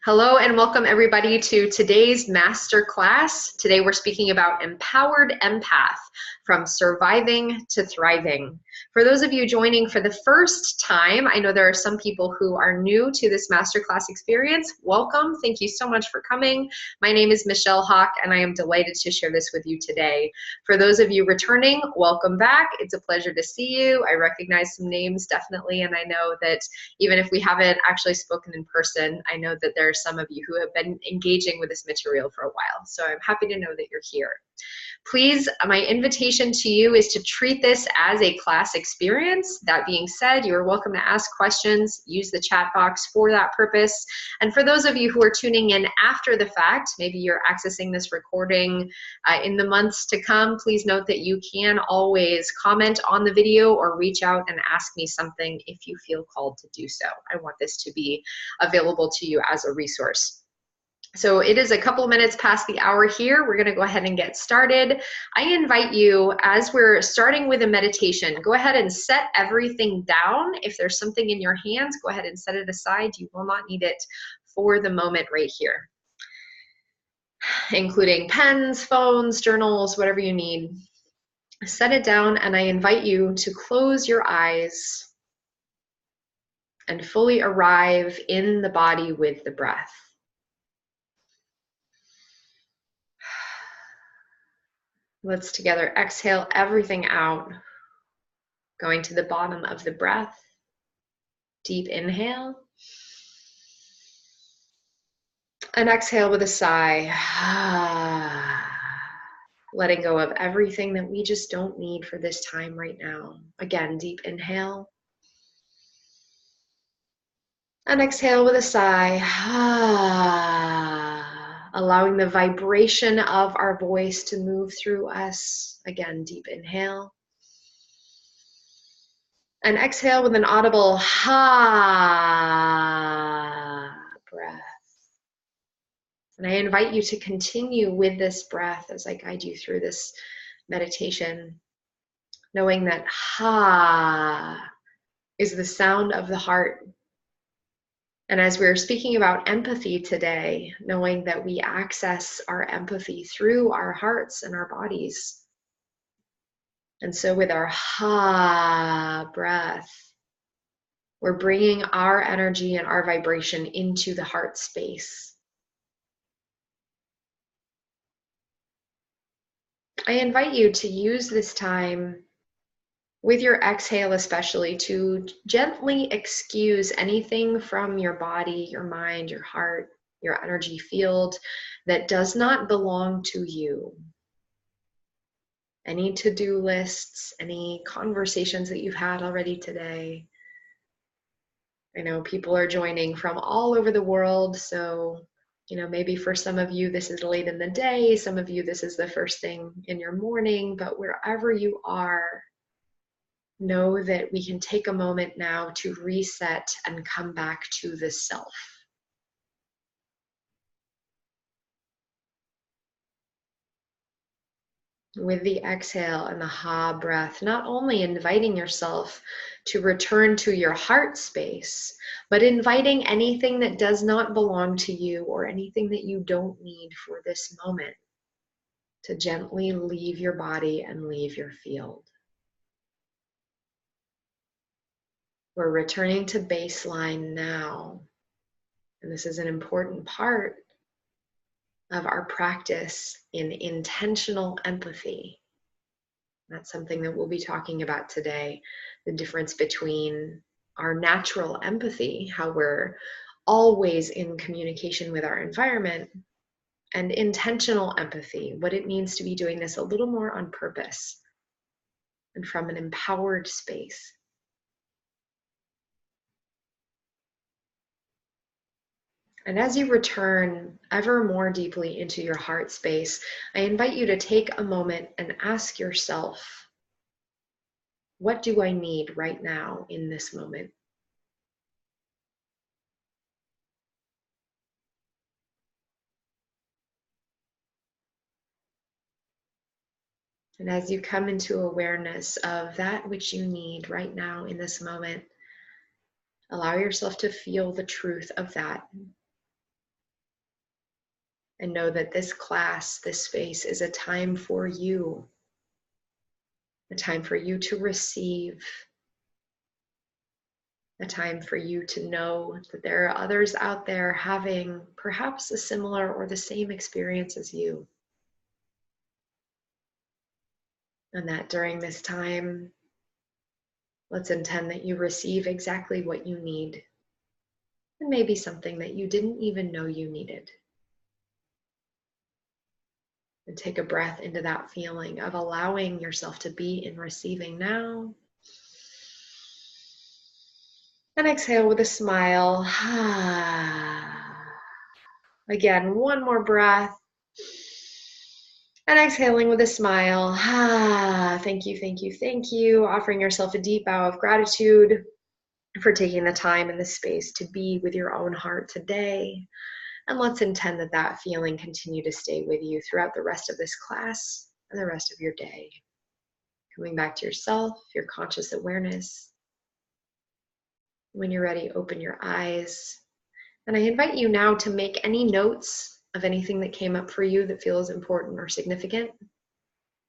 Hello and welcome everybody to today's master class. Today we're speaking about empowered empath, from surviving to thriving. For those of you joining for the first time, I know there are some people who are new to this masterclass experience. Welcome. Thank you so much for coming. My name is Michelle Hawk and I am delighted to share this with you today. For those of you returning, welcome back. It's a pleasure to see you. I recognize some names definitely, and I know that even if we haven't actually spoken in person, I know that there are some of you who have been engaging with this material for a while. So I'm happy to know that you're here. Please, my invitation to you is to treat this as a class experience. That being said, you are welcome to ask questions, use the chat box for that purpose. And for those of you who are tuning in after the fact, maybe you're accessing this recording in the months to come, please note that you can always comment on the video or reach out and ask me something if you feel called to do so. I want this to be available to you as a resource. So it is a couple minutes past the hour here. We're going to go ahead and get started. I invite you, as we're starting with a meditation, go ahead and set everything down. If there's something in your hands, go ahead and set it aside. You will not need it for the moment right here, including pens, phones, journals, whatever you need. Set it down, and I invite you to close your eyes and fully arrive in the body with the breath. Let's together exhale everything out, going to the bottom of the breath. Deep inhale. And exhale with a sigh. Letting go of everything that we just don't need for this time right now. Again, deep inhale. And exhale with a sigh. Allowing the vibration of our voice to move through us. Again, deep inhale. And exhale with an audible ha breath. And I invite you to continue with this breath as I guide you through this meditation, knowing that ha is the sound of the heart. And as we're speaking about empathy today, knowing that we access our empathy through our hearts and our bodies. And so with our ha breath, we're bringing our energy and our vibration into the heart space. I invite you to use this time, with your exhale especially, to gently excuse anything from your body, your mind, your heart, your energy field that does not belong to you. Any to-do lists, any conversations that you've had already today. I know people are joining from all over the world, so maybe for some of you this is late in the day, some of you this is the first thing in your morning, but wherever you are, know that we can take a moment now to reset and come back to the self. With the exhale and the ha breath, not only inviting yourself to return to your heart space, but inviting anything that does not belong to you or anything that you don't need for this moment to gently leave your body and leave your field. We're returning to baseline now, and this is an important part of our practice in intentional empathy. That's something that we'll be talking about today, the difference between our natural empathy, how we're always in communication with our environment, and intentional empathy, what it means to be doing this a little more on purpose and from an empowered space. And as you return ever more deeply into your heart space, I invite you to take a moment and ask yourself, what do I need right now in this moment? And as you come into awareness of that which you need right now in this moment, allow yourself to feel the truth of that. And know that this class, this space is a time for you, a time for you to receive, a time for you to know that there are others out there having perhaps a similar or the same experience as you. And that during this time, let's intend that you receive exactly what you need, and maybe something that you didn't even know you needed. And take a breath into that feeling of allowing yourself to be in receiving now. And exhale with a smile. Again, one more breath. And exhaling with a smile. Thank you, thank you, thank you. Offering yourself a deep bow of gratitude for taking the time and the space to be with your own heart today. And let's intend that that feeling continue to stay with you throughout the rest of this class and the rest of your day. Coming back to yourself, your conscious awareness. When you're ready, open your eyes. And I invite you now to make any notes of anything that came up for you that feels important or significant.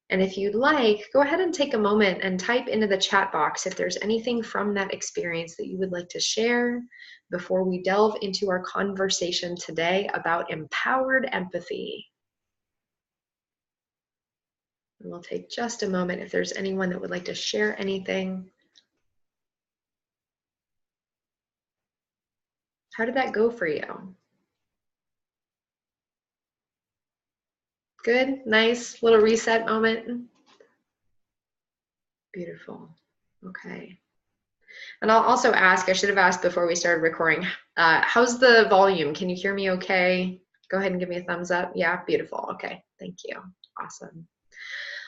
And if you'd like, go ahead and take a moment and type into the chat box if there's anything from that experience that you would like to share before we delve into our conversation today about empowered empathy. And we'll take just a moment if there's anyone that would like to share anything. How did that go for you? Good, nice little reset moment. Beautiful. Okay. And I'll also ask, I should have asked before we started recording, how's the volume? Can you hear me okay? Go ahead and give me a thumbs up. Yeah, beautiful. Okay, thank you. Awesome.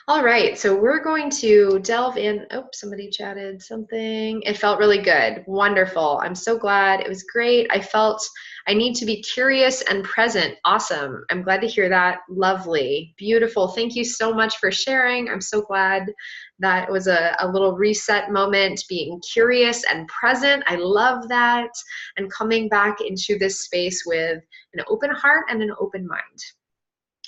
All right, so we're going to delve in. Oh, somebody chatted something. It felt really good. Wonderful. I'm so glad. It was great. I felt I need to be curious and present. Awesome. I'm glad to hear that. Lovely. Beautiful. Thank you so much for sharing. I'm so glad that it was a little reset moment, being curious and present. I love that. And coming back into this space with an open heart and an open mind.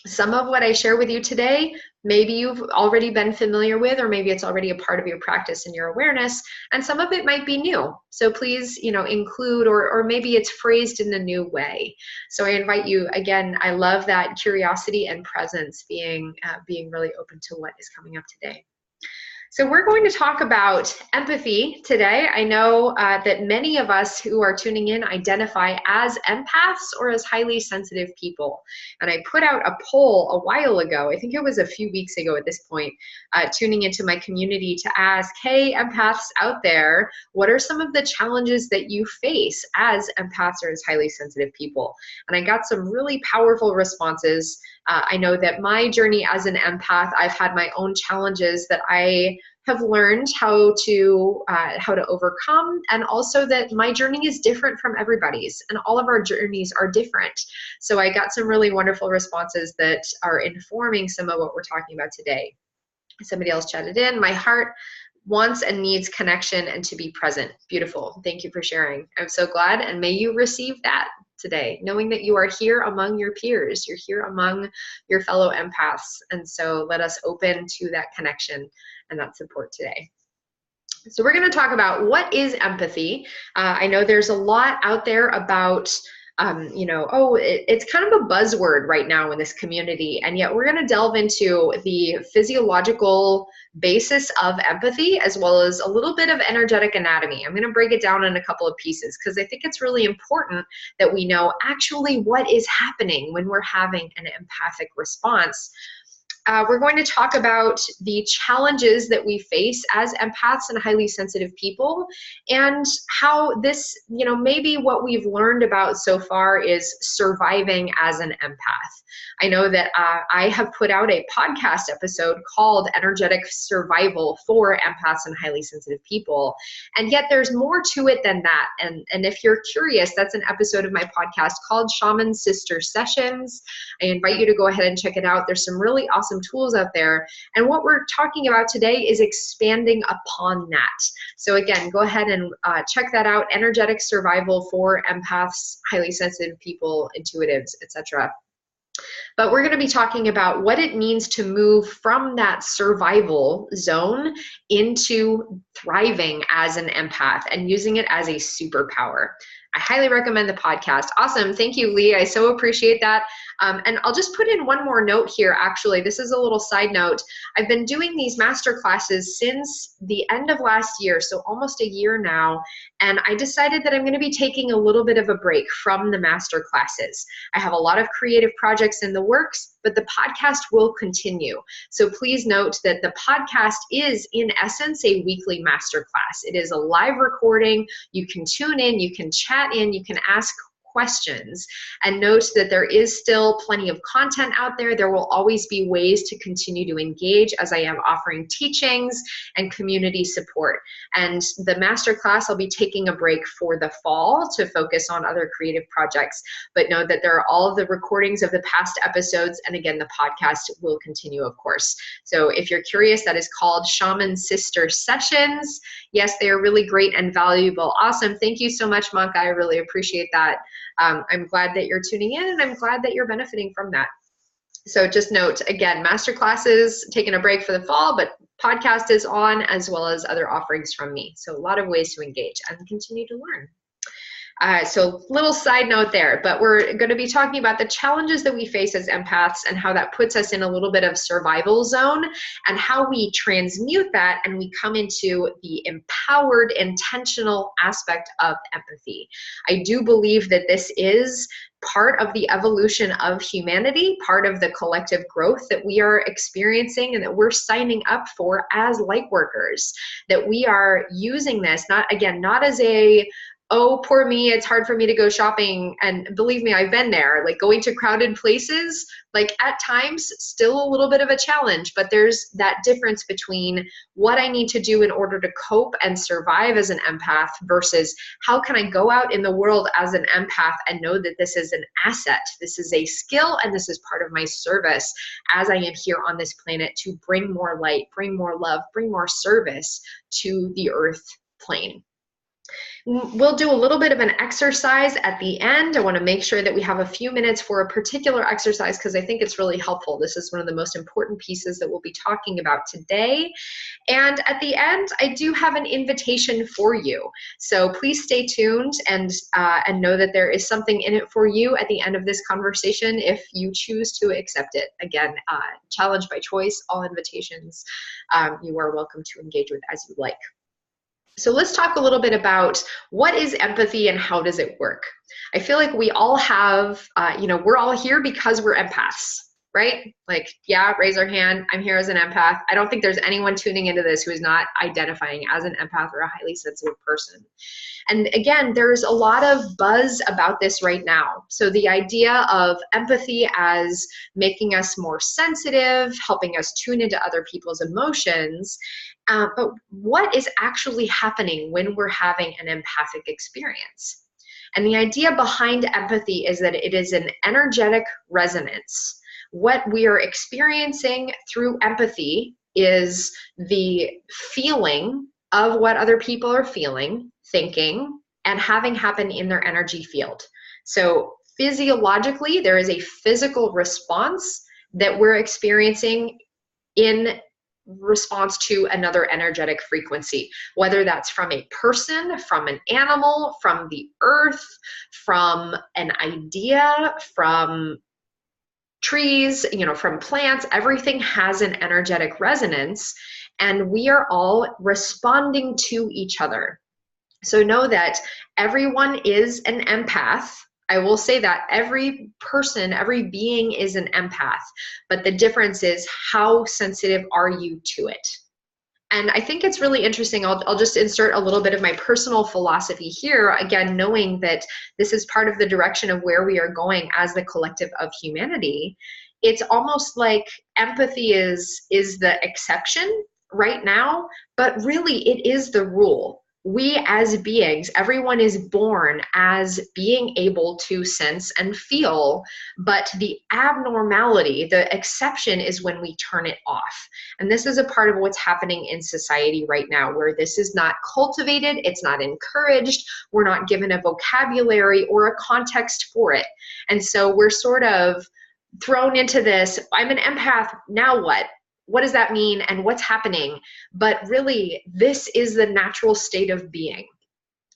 Some of what I share with you today, maybe you've already been familiar with, or maybe it's already a part of your practice and your awareness, and some of it might be new. So please, include, or maybe it's phrased in a new way. So I invite you, again, I love that curiosity and presence being really open to what is coming up today. So we're going to talk about empathy today. I know that many of us who are tuning in identify as empaths or as highly sensitive people. And I put out a poll a while ago, I think it was a few weeks ago at this point, tuning into my community to ask, hey, empaths out there, what are some of the challenges that you face as empaths or as highly sensitive people? And I got some really powerful responses. I know that my journey as an empath, I've had my own challenges that I have learned how to overcome, and also that my journey is different from everybody's, and all of our journeys are different. So I got some really wonderful responses that are informing some of what we're talking about today. Somebody else chatted in, my heart wants and needs connection and to be present. Beautiful. Thank you for sharing. I'm so glad, and may you receive that today, knowing that you are here among your peers, you're here among your fellow empaths. And so let us open to that connection and that support today. So we're going to talk about what is empathy. I know there's a lot out there about it's kind of a buzzword right now in this community, and yet we're going to delve into the physiological basis of empathy as well as a little bit of energetic anatomy. I'm going to break it down in a couple of pieces because I think it's really important that we know actually what is happening when we're having an empathic response. We're going to talk about the challenges that we face as empaths and highly sensitive people, and how this, maybe what we've learned about so far is surviving as an empath. I know that I have put out a podcast episode called Energetic Survival for Empaths and Highly Sensitive People, and yet there's more to it than that. And if you're curious, that's an episode of my podcast called Shaman Sister Sessions. I invite you to go ahead and check it out. There's some really awesome tools out there. And what we're talking about today is expanding upon that. So again, go ahead and check that out. Energetic Survival for Empaths, Highly Sensitive People, Intuitives, etc. But we're going to be talking about what it means to move from that survival zone into thriving as an empath and using it as a superpower. I highly recommend the podcast. Awesome. Thank you, Lee. I so appreciate that. And I'll just put in one more note here. Actually, this is a little side note. I've been doing these master classes since the end of last year, so almost a year now. And I decided that I'm going to be taking a little bit of a break from the master classes. I have a lot of creative projects in the works, but the podcast will continue. So please note that the podcast is, in essence, a weekly masterclass. It is a live recording. You can tune in, you can chat in, you can ask questions, and note that there is still plenty of content out there. There will always be ways to continue to engage as I am offering teachings and community support. And the masterclass, I'll be taking a break for the fall to focus on other creative projects, but know that there are all of the recordings of the past episodes, and again, the podcast will continue, of course. So if you're curious, that is called Shaman Sister Sessions. Yes, they are really great and valuable. Awesome. Thank you so much, Monka. I really appreciate that. I'm glad that you're tuning in, and I'm glad that you're benefiting from that. So just note, again, master classes, taking a break for the fall, but podcast is on, as well as other offerings from me. So a lot of ways to engage and continue to learn. So little side note there, but we're going to be talking about the challenges that we face as empaths and how that puts us in a little bit of survival zone, and how we transmute that and we come into the empowered, intentional aspect of empathy. I do believe that this is part of the evolution of humanity, part of the collective growth that we are experiencing and that we're signing up for as light workers, that we are using this, not as a, oh, poor me, it's hard for me to go shopping. And believe me, I've been there, like going to crowded places, like at times still a little bit of a challenge, but there's that difference between what I need to do in order to cope and survive as an empath versus how can I go out in the world as an empath and know that this is an asset, this is a skill, and this is part of my service as I am here on this planet to bring more light, bring more love, bring more service to the earth plane. We'll do a little bit of an exercise at the end. I want to make sure that we have a few minutes for a particular exercise because I think it's really helpful. This is one of the most important pieces that we'll be talking about today. And at the end, I do have an invitation for you. So please stay tuned and know that there is something in it for you at the end of this conversation if you choose to accept it. Again, challenge by choice, all invitations you are welcome to engage with as you like. So let's talk a little bit about what is empathy and how does it work? I feel like we all have, we're all here because we're empaths, right? Like, yeah, raise our hand. I'm here as an empath. I don't think there's anyone tuning into this who is not identifying as an empath or a highly sensitive person. And again, there's a lot of buzz about this right now. So the idea of empathy as making us more sensitive, helping us tune into other people's emotions, but what is actually happening when we're having an empathic experience? And the idea behind empathy is that it is an energetic resonance. What we are experiencing through empathy is the feeling of what other people are feeling, thinking, and having happen in their energy field. So physiologically, there is a physical response that we're experiencing in response to another energetic frequency, whether that's from a person, from an animal, from the earth, from an idea, from trees, from plants. Everything has an energetic resonance, and we are all responding to each other. So know that everyone is an empath. I will say that every person, every being is an empath, but the difference is how sensitive are you to it? And I think it's really interesting. I'll just insert a little bit of my personal philosophy here, again, knowing that this is part of the direction of where we are going as the collective of humanity. It's almost like empathy is the exception right now, but really it is the rule. We as beings, everyone is born as being able to sense and feel, but the abnormality, the exception is when we turn it off. And this is a part of what's happening in society right now, where this is not cultivated, it's not encouraged, we're not given a vocabulary or a context for it. And so we're sort of thrown into this, I'm an empath, now what? What does that mean and what's happening? But really, this is the natural state of being.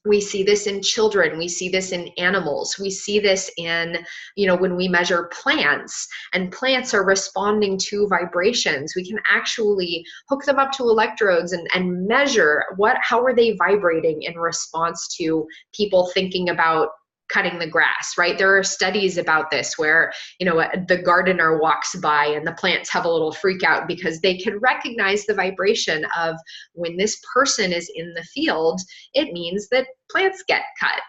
We see this in children, we see this in animals, we see this in, when we measure plants, and plants are responding to vibrations. We can actually hook them up to electrodes and measure how are they vibrating in response to people thinking about cutting the grass, right? There are studies about this where, the gardener walks by and the plants have a little freak out because they can recognize the vibration of when this person is in the field, it means that plants get cut,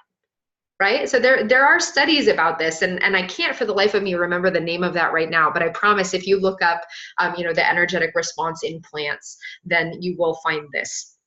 right? So there are studies about this, and I can't for the life of me remember the name of that right now, but I promise if you look up, the energetic response in plants, then you will find this.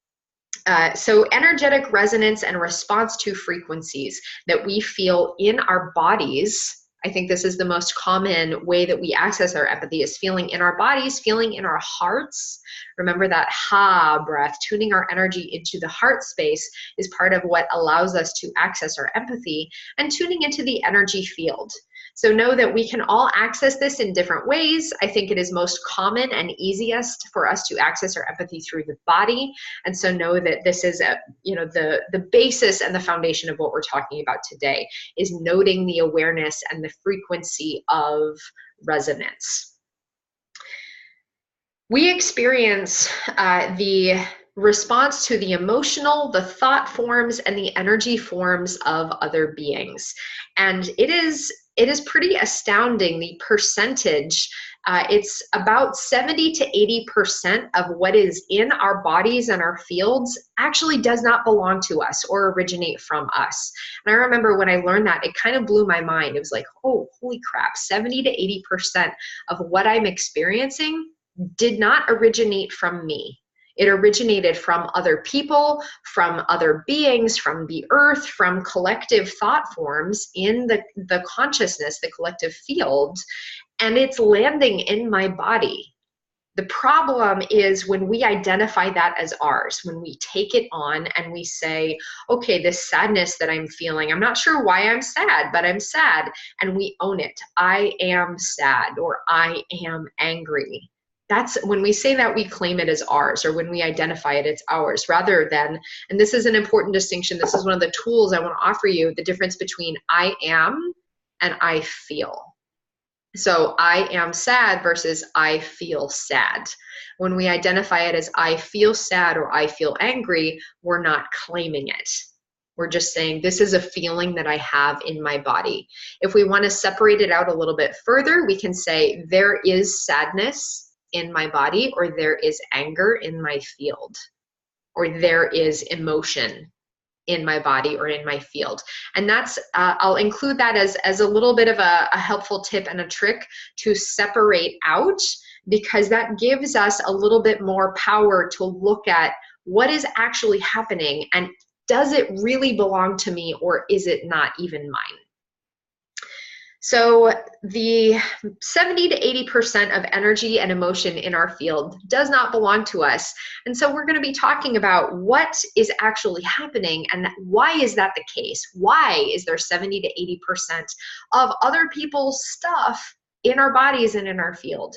So energetic resonance and response to frequencies that we feel in our bodies. I think this is the most common way that we access our empathy, is feeling in our bodies, feeling in our hearts. Remember that ha breath, tuning our energy into the heart space is part of what allows us to access our empathy, and tuning into the energy field. So know that we can all access this in different ways. I think it is most common and easiest for us to access our empathy through the body. And so know that this is the basis and the foundation of what we're talking about today, is noting the awareness and the frequency of resonance. We experience the response to the emotional, the thought forms, and the energy forms of other beings. And it is pretty astounding, the percentage. It's about 70 to 80% of what is in our bodies and our fields actually does not belong to us or originate from us. And I remember when I learned that, it kind of blew my mind. It was like, oh, holy crap, 70 to 80% of what I'm experiencing did not originate from me. It originated from other people, from other beings, from the earth, from collective thought forms in the consciousness, the collective field, and it's landing in my body. The problem is when we identify that as ours, when we take it on and we say, okay, this sadness that I'm feeling, I'm not sure why I'm sad, but I'm sad, and we own it. I am sad, or I am angry. That's when we say that, we claim it as ours, or when we identify it, it's ours, rather than, and this is an important distinction, this is one of the tools I want to offer you, the difference between I am and I feel. So I am sad versus I feel sad. When we identify it as I feel sad or I feel angry, we're not claiming it. We're just saying, this is a feeling that I have in my body. If we want to separate it out a little bit further, we can say there is sadness in my body, or there is anger in my field, or there is emotion in my body or in my field. And that's, I'll include that as a little bit of a helpful tip and a trick to separate out, because that gives us a little bit more power to look at what is actually happening, and does it really belong to me, or is it not even mine? So the 70 to 80% of energy and emotion in our field does not belong to us. And so we're going to be talking about what is actually happening, and why is that the case? Why is there 70 to 80% of other people's stuff in our bodies and in our field?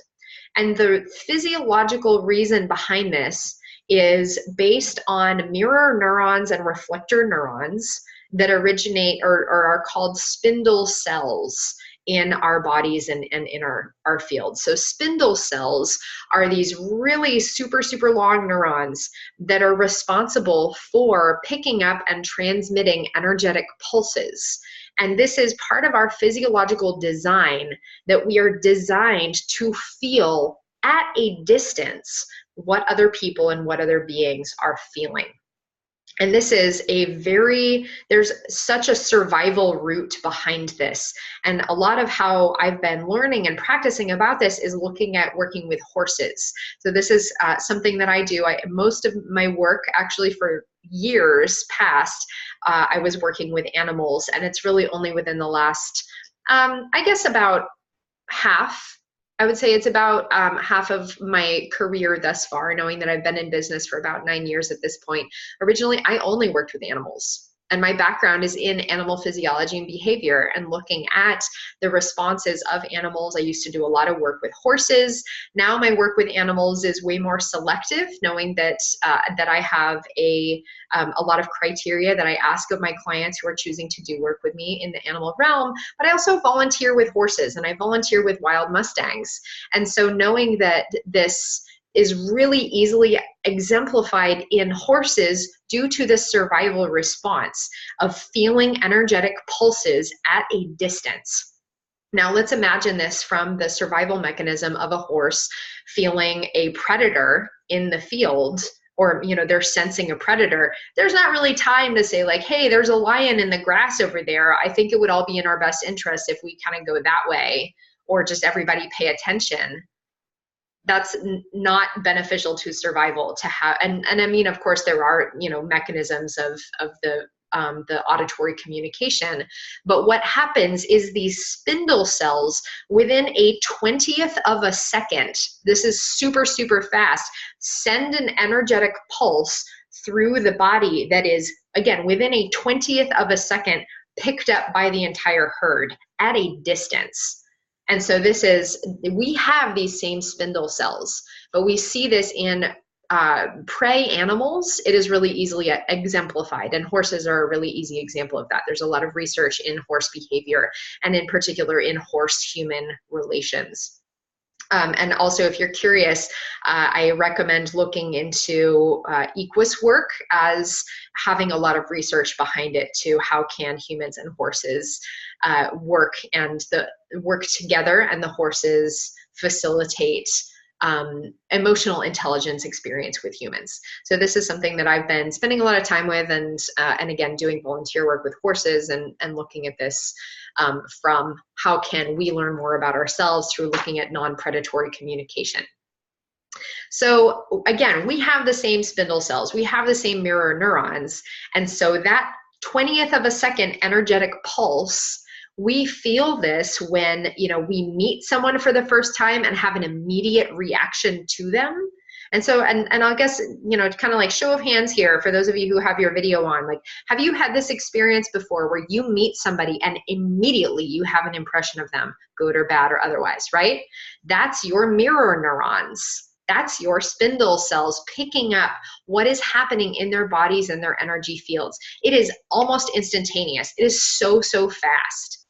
And the physiological reason behind this is based on mirror neurons and reflector neurons that originate or are called spindle cells in our bodies and in our field. So spindle cells are these really super, super long neurons that are responsible for picking up and transmitting energetic pulses. And this is part of our physiological design, that we are designed to feel at a distance what other people and what other beings are feeling. And this is there's such a survival root behind this. And a lot of how I've been learning and practicing about this is looking at working with horses. So this is something that I do. Most of my work, actually for years past, I was working with animals, and it's really only within the last, I guess about half. I would say it's about half of my career thus far, knowing that I've been in business for about 9 years at this point. Originally, I only worked with animals. And my background is in animal physiology and behavior and looking at the responses of animals. I used to do a lot of work with horses. Now my work with animals is way more selective, knowing that that I have a lot of criteria that I ask of my clients who are choosing to do work with me in the animal realm. But I also volunteer with horses and I volunteer with wild mustangs. And so knowing that this is really easily exemplified in horses due to the survival response of feeling energetic pulses at a distance. Now let's imagine this from the survival mechanism of a horse feeling a predator in the field, or they're sensing a predator. There's not really time to say like, hey, there's a lion in the grass over there. I think it would all be in our best interest if we kind of go that way, or just everybody pay attention. That's not beneficial to survival to have. And I mean, of course, there are, mechanisms of the auditory communication. But what happens is these spindle cells within a 20th of a second, this is super, super fast, send an energetic pulse through the body that is, again, within a 20th of a second, picked up by the entire herd at a distance. And so we have these same spindle cells, but we see this in prey animals. It is really easily exemplified, and horses are a really easy example of that. There's a lot of research in horse behavior, and in particular in horse-human relations. And also, if you're curious, I recommend looking into equus work as having a lot of research behind it too. How can humans and horses work together, and the horses facilitate emotional intelligence experience with humans. So this is something that I've been spending a lot of time with, and again, doing volunteer work with horses and looking at this from how can we learn more about ourselves through looking at non-predatory communication. So again, we have the same spindle cells, we have the same mirror neurons, and so that 20th of a second energetic pulse, we feel this when we meet someone for the first time and have an immediate reaction to them. And so, and I'll guess, kind of like show of hands here for those of you who have your video on, like, have you had this experience before where you meet somebody and immediately you have an impression of them, good or bad or otherwise, right? That's your mirror neurons. That's your spindle cells picking up what is happening in their bodies and their energy fields. It is almost instantaneous. It is so, so fast.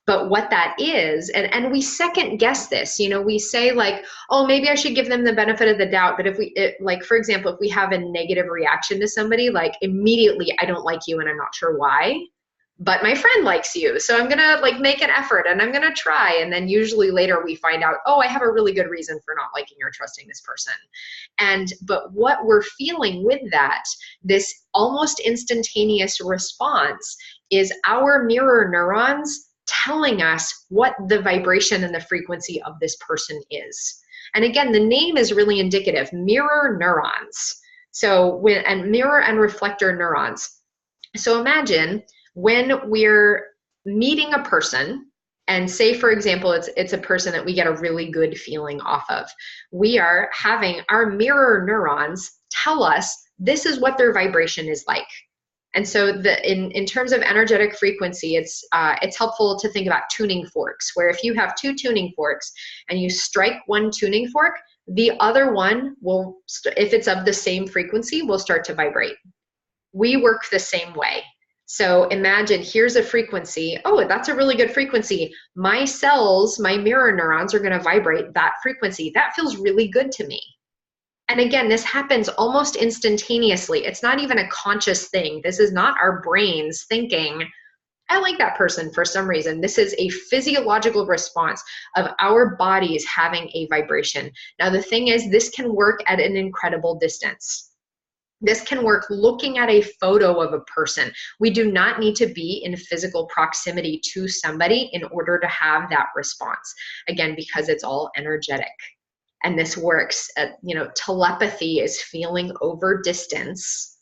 But what that is, and we second guess this, we say like, oh, maybe I should give them the benefit of the doubt. But like, for example, if we have a negative reaction to somebody, like immediately, I don't like you and I'm not sure why, but my friend likes you. So I'm going to like make an effort and I'm going to try. And then usually later we find out, oh, I have a really good reason for not liking or trusting this person. But what we're feeling with that, this almost instantaneous response, is our mirror neurons telling us what the vibration and the frequency of this person is. And again, the name is really indicative, mirror neurons. So and mirror and reflector neurons. So imagine when we're meeting a person, and say, for example, it's a person that we get a really good feeling off of. We are having our mirror neurons tell us this is what their vibration is like. And so in terms of energetic frequency, it's helpful to think about tuning forks, where if you have two tuning forks and you strike one tuning fork, the other one will, if it's of the same frequency, will start to vibrate. We work the same way. So imagine here's a frequency. Oh, that's a really good frequency. My cells, my mirror neurons are going to vibrate that frequency. That feels really good to me. And again, this happens almost instantaneously. It's not even a conscious thing. This is not our brains thinking, I like that person for some reason. This is a physiological response of our bodies having a vibration. Now, the thing is, this can work at an incredible distance. This can work looking at a photo of a person. We do not need to be in physical proximity to somebody in order to have that response. Again, because it's all energetic. And this works at, telepathy is feeling over distance,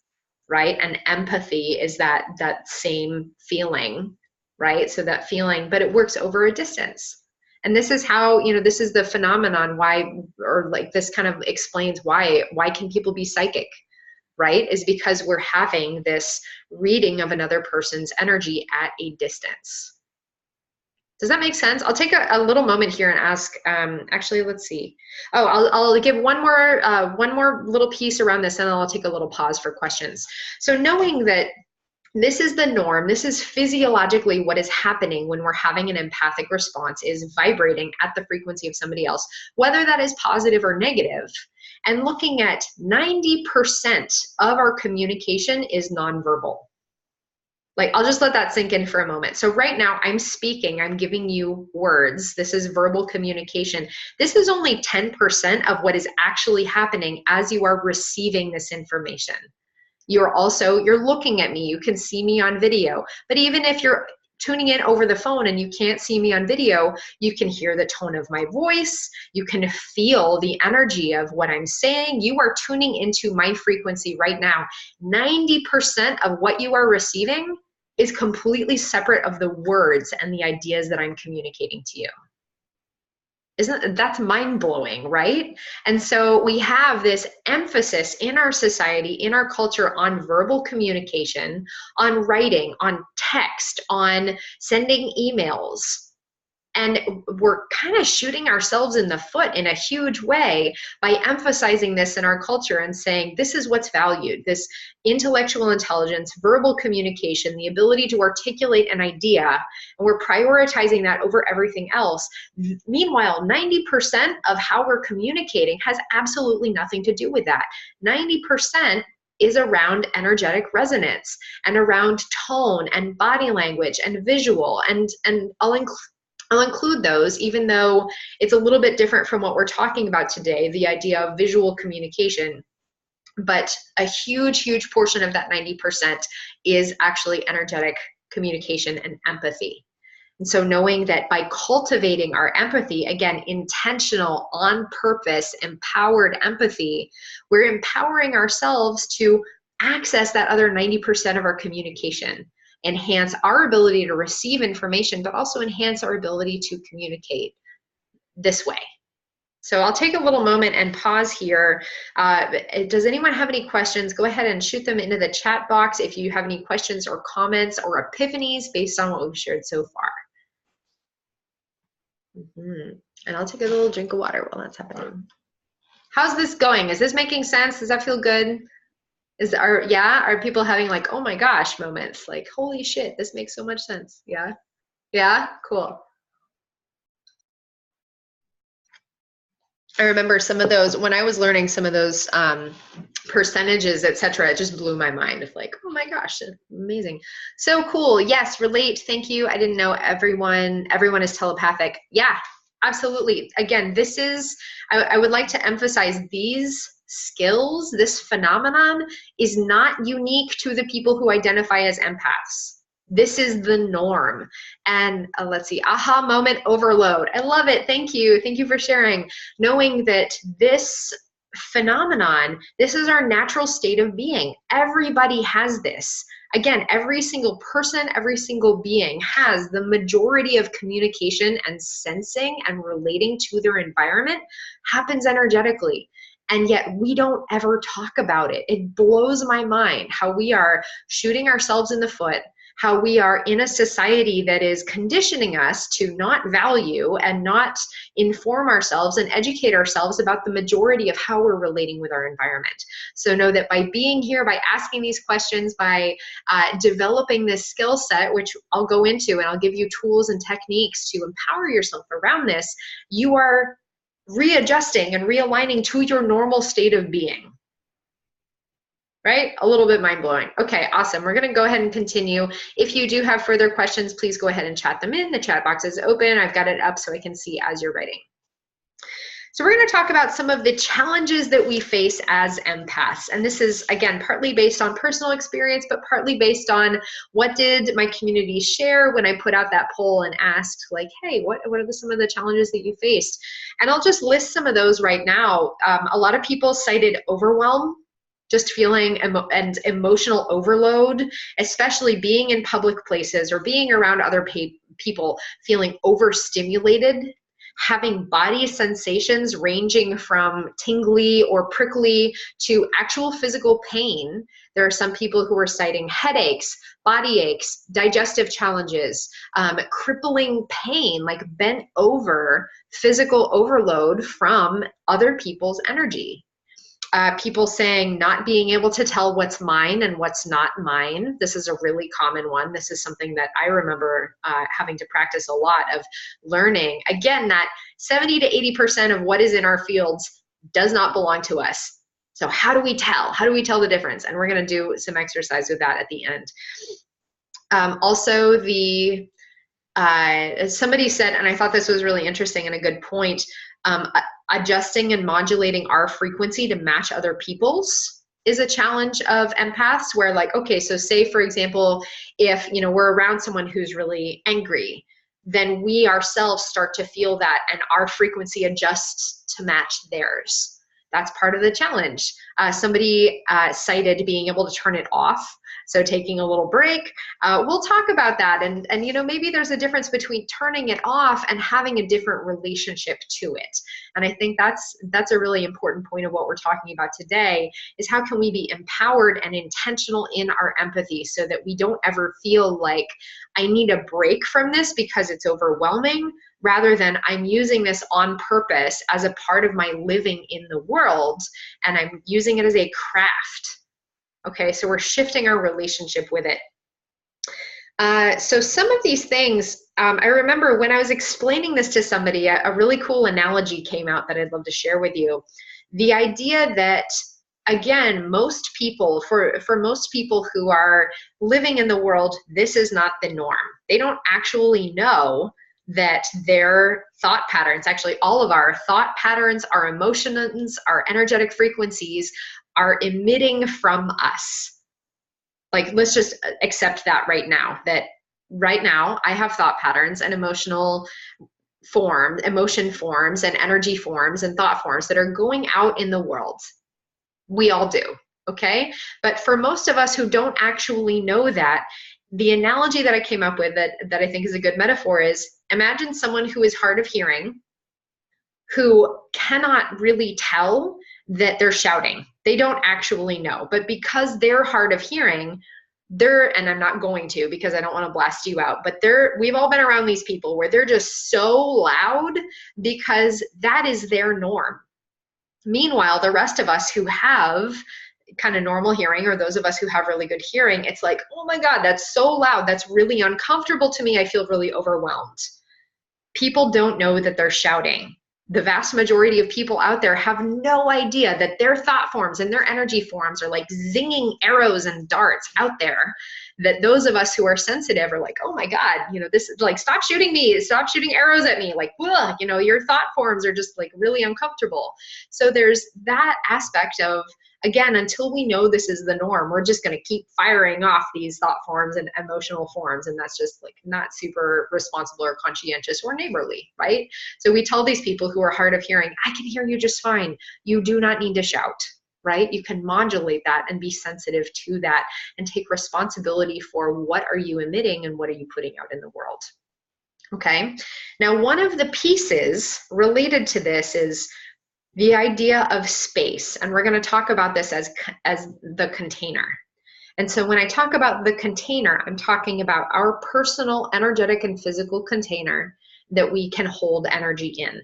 right? And empathy is that same feeling, right? So that feeling, but it works over a distance. And this is how, this is the phenomenon why, or like this kind of explains why can people be psychic? right, is because we're having this reading of another person's energy at a distance. Does that make sense? I'll take a little moment here and ask, actually, let's see. Oh, I'll give one more little piece around this, and then I'll take a little pause for questions. So knowing that this is the norm, this is physiologically what is happening when we're having an empathic response, is vibrating at the frequency of somebody else, whether that is positive or negative. And looking at 90% of our communication is nonverbal. Like, I'll just let that sink in for a moment. So right now I'm speaking, I'm giving you words. This is verbal communication. This is only 10% of what is actually happening as you are receiving this information. You're looking at me, you can see me on video. But even if you're tuning in over the phone and you can't see me on video, you can hear the tone of my voice, you can feel the energy of what I'm saying. You are tuning into my frequency right now. 90% of what you are receiving is completely separate of the words and the ideas that I'm communicating to you. That's mind-blowing, right? And so we have this emphasis in our society, in our culture, on verbal communication, on writing, on text, on sending emails. And we're kind of shooting ourselves in the foot in a huge way by emphasizing this in our culture and saying, this is what's valued, this intellectual intelligence, verbal communication, the ability to articulate an idea, and we're prioritizing that over everything else. Meanwhile, 90% of how we're communicating has absolutely nothing to do with that. 90% is around energetic resonance and around tone and body language and visual, and I'll include those, even though it's a little bit different from what we're talking about today, the idea of visual communication. But a huge, huge portion of that 90% is actually energetic communication and empathy. And so knowing that by cultivating our empathy, again, intentional, on purpose, empowered empathy, we're empowering ourselves to access that other 90% of our communication, enhance our ability to receive information, but also enhance our ability to communicate this way. So I'll take a little moment and pause here. Does anyone have any questions? Go ahead and shoot them into the chat box if you have any questions or comments or epiphanies based on what we've shared so far. And I'll take a little drink of water while that's happening. How's this going? Is this making sense? Does that feel good? Are people having like, oh my gosh moments, like, holy shit, this makes so much sense? Yeah, cool. I remember some of those when I was learning some of those percentages, etc. It just blew my mind of like, oh my gosh, amazing. So cool. Yes, relate. Thank you. I didn't know everyone is telepathic. Yeah, absolutely. Again, this is, I would like to emphasize these skills, this phenomenon is not unique to the people who identify as empaths. This is the norm. And let's see, aha moment overload. I love it. Thank you. Thank you for sharing. Knowing that this phenomenon, this is our natural state of being. Everybody has this. Again, every single person, every single being has the majority of communication and sensing and relating to their environment happens energetically. And yet we don't ever talk about it. It blows my mind how we are shooting ourselves in the foot, how we are in a society that is conditioning us to not value and not inform ourselves and educate ourselves about the majority of how we're relating with our environment. So know that by being here, by asking these questions, by developing this skill set, which I'll go into and I'll give you tools and techniques to empower yourself around this, you are readjusting and realigning to your normal state of being. Right? A little bit mind-blowing. Okay, awesome. We're going to go ahead and continue. If you do have further questions, please go ahead and chat them in. The chat box is open. I've got it up so I can see as you're writing. So we're going to talk about some of the challenges that we face as empaths. And this is, again, partly based on personal experience, but partly based on what did my community share when I put out that poll and asked, like, hey, what are some of the challenges that you faced? And I'll just list some of those right now. A lot of people cited overwhelm, just feeling and emotional overload, especially being in public places or being around other people, feeling overstimulated, having body sensations ranging from tingly or prickly to actual physical pain. There are some people who are citing headaches, body aches, digestive challenges, crippling pain, like bent over physical overload from other people's energy. People saying not being able to tell what's mine and what's not mine. This is a really common one. This is something that I remember having to practice a lot of learning. Again, that 70 to 80% of what is in our fields does not belong to us. So how do we tell? How do we tell the difference? And we're going to do some exercise with that at the end. Also, somebody said, and I thought this was really interesting and a good point, adjusting and modulating our frequency to match other people's is a challenge of empaths, where like, okay, so say for example, if we're around someone who's really angry, then we ourselves start to feel that and our frequency adjusts to match theirs. That's part of the challenge. Somebody cited being able to turn it off. So taking a little break. We'll talk about that. And maybe there's a difference between turning it off and having a different relationship to it. And I think that's a really important point of what we're talking about today, is how can we be empowered and intentional in our empathy so that we don't ever feel like I need a break from this because it's overwhelming, rather than I'm using this on purpose as a part of my living in the world, and I'm using it as a craft. Okay, so we're shifting our relationship with it. So some of these things, I remember when I was explaining this to somebody, a really cool analogy came out that I'd love to share with you. The idea that, again, most people, for most people who are living in the world, this is not the norm. They don't actually know that their thought patterns, actually all of our thought patterns, our emotions, our energetic frequencies are emitting from us. Like, let's just accept that right now, I have thought patterns and emotion forms and energy forms and thought forms that are going out in the world. We all do, okay? But for most of us who don't actually know that, the analogy that I came up with that I think is a good metaphor is, imagine someone who is hard of hearing, who cannot really tell that they're shouting. They don't actually know, but because they're hard of hearing, and I'm not going to because I don't want to blast you out, but we've all been around these people where they're just so loud because that is their norm. Meanwhile, the rest of us who have kind of normal hearing, or those of us who have really good hearing, it's like, oh my God, that's so loud. That's really uncomfortable to me. I feel really overwhelmed. People don't know that they're shouting. The vast majority of people out there have no idea that their thought forms and their energy forms are like zinging arrows and darts out there, that those of us who are sensitive are like, oh my God, this is like, stop shooting me, stop shooting arrows at me. Like, your thought forms are just like really uncomfortable. So there's that aspect of, again, until we know this is the norm, we're just going to keep firing off these thought forms and emotional forms. And that's just like not super responsible or conscientious or neighborly, right? So we tell these people who are hard of hearing, I can hear you just fine. You do not need to shout, right? You can modulate that and be sensitive to that and take responsibility for what are you emitting and what are you putting out in the world. Okay. Now, one of the pieces related to this is the idea of space, and we're going to talk about this as the container. And so when I talk about the container, I'm talking about our personal energetic and physical container that we can hold energy in.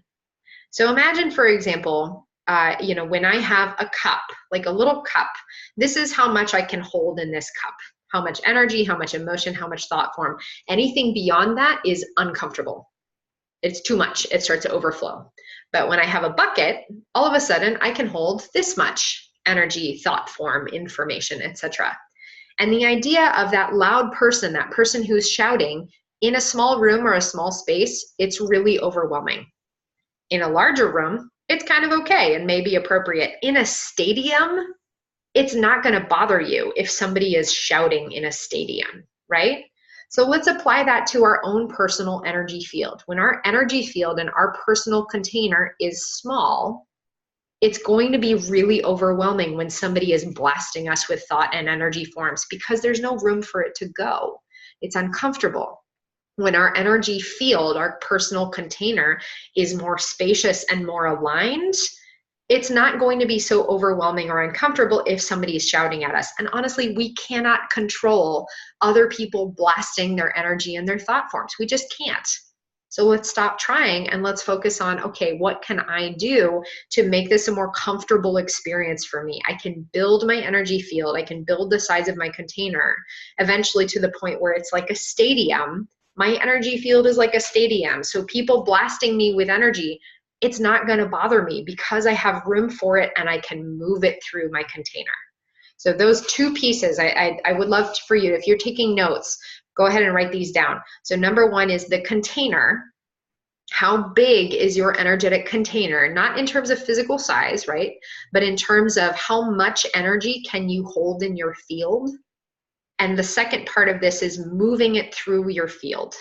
So imagine, for example, when I have a cup, like a little cup, this is how much I can hold in this cup. How much energy, how much emotion, how much thought form. Anything beyond that is uncomfortable. It's too much. It starts to overflow. But when I have a bucket, all of a sudden I can hold this much energy, thought form, information, etc. And the idea of that loud person, that person who's shouting in a small room or a small space, it's really overwhelming. In a larger room, it's kind of okay and maybe appropriate. In a stadium, it's not going to bother you if somebody is shouting in a stadium, right? So let's apply that to our own personal energy field. When our energy field and our personal container is small, it's going to be really overwhelming when somebody is blasting us with thought and energy forms because there's no room for it to go. It's uncomfortable. When our energy field, our personal container, is more spacious and more aligned, it's not going to be so overwhelming or uncomfortable if somebody is shouting at us. And honestly, we cannot control other people blasting their energy and their thought forms. We just can't. So let's stop trying and let's focus on, okay, what can I do to make this a more comfortable experience for me? I can build my energy field. I can build the size of my container eventually to the point where it's like a stadium. My energy field is like a stadium. So people blasting me with energy, it's not going to bother me because I have room for it and I can move it through my container. So those two pieces, I would love for you, if you're taking notes, go ahead and write these down. So number one is the container. How big is your energetic container? Not in terms of physical size, right? But in terms of how much energy can you hold in your field? And the second part of this is moving it through your field.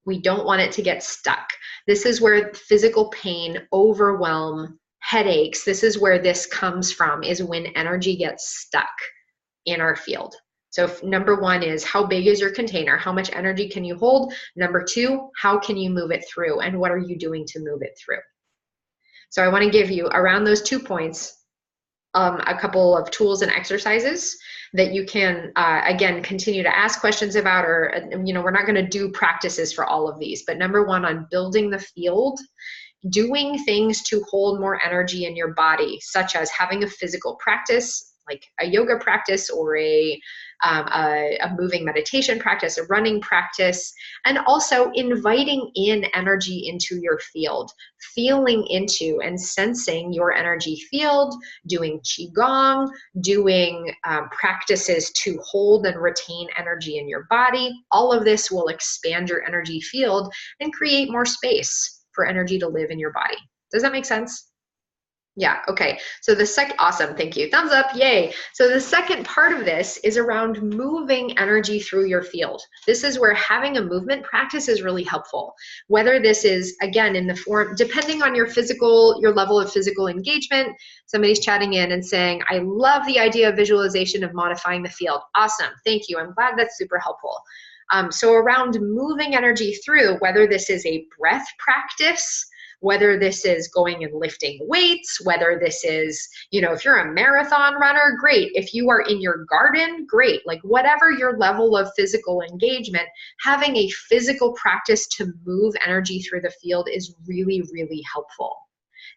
We don't want it to get stuck. This is where physical pain, overwhelm, headaches, this is where this comes from, is when energy gets stuck in our field. So number one is, how big is your container? How much energy can you hold? Number two, how can you move it through? And what are you doing to move it through? So I want to give you, around those 2 points, a couple of tools and exercises that you can, again, continue to ask questions about, or, we're not going to do practices for all of these, but number one, on building the field, doing things to hold more energy in your body, such as having a physical practice, like a yoga practice or a moving meditation practice, a running practice, and also inviting in energy into your field, feeling into and sensing your energy field, doing qigong, doing practices to hold and retain energy in your body. All of this will expand your energy field and create more space for energy to live in your body. Does that make sense? Yeah, okay. So awesome, thank you. Thumbs up, yay. So the second part of this is around moving energy through your field. This is where having a movement practice is really helpful. Whether this is, again, in the form, depending on your level of physical engagement. Somebody's chatting in and saying, I love the idea of visualization of modifying the field. Awesome, thank you. I'm glad that's super helpful. So around moving energy through, whether this is a breath practice, whether this is going and lifting weights, whether this is, if you're a marathon runner, great. If you are in your garden, great. Like whatever your level of physical engagement, having a physical practice to move energy through the field is really, really helpful.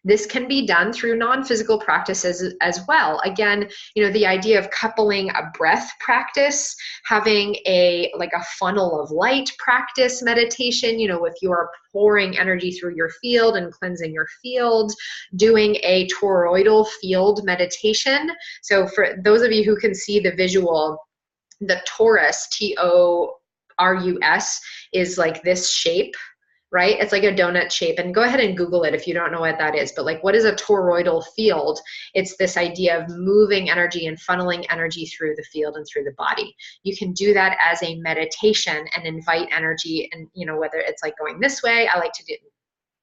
This can be done through non-physical practices as well. Again, the idea of coupling a breath practice, having a funnel of light practice meditation, if you are pouring energy through your field and cleansing your field, doing a toroidal field meditation. So for those of you who can see the visual, the torus, T-O-R-U-S, is like this shape, right? It's like a donut shape, and go ahead and Google it if you don't know what that is, but what is a toroidal field? It's this idea of moving energy and funneling energy through the field and through the body. You can do that as a meditation and invite energy, and whether it's like going this way, I like to do,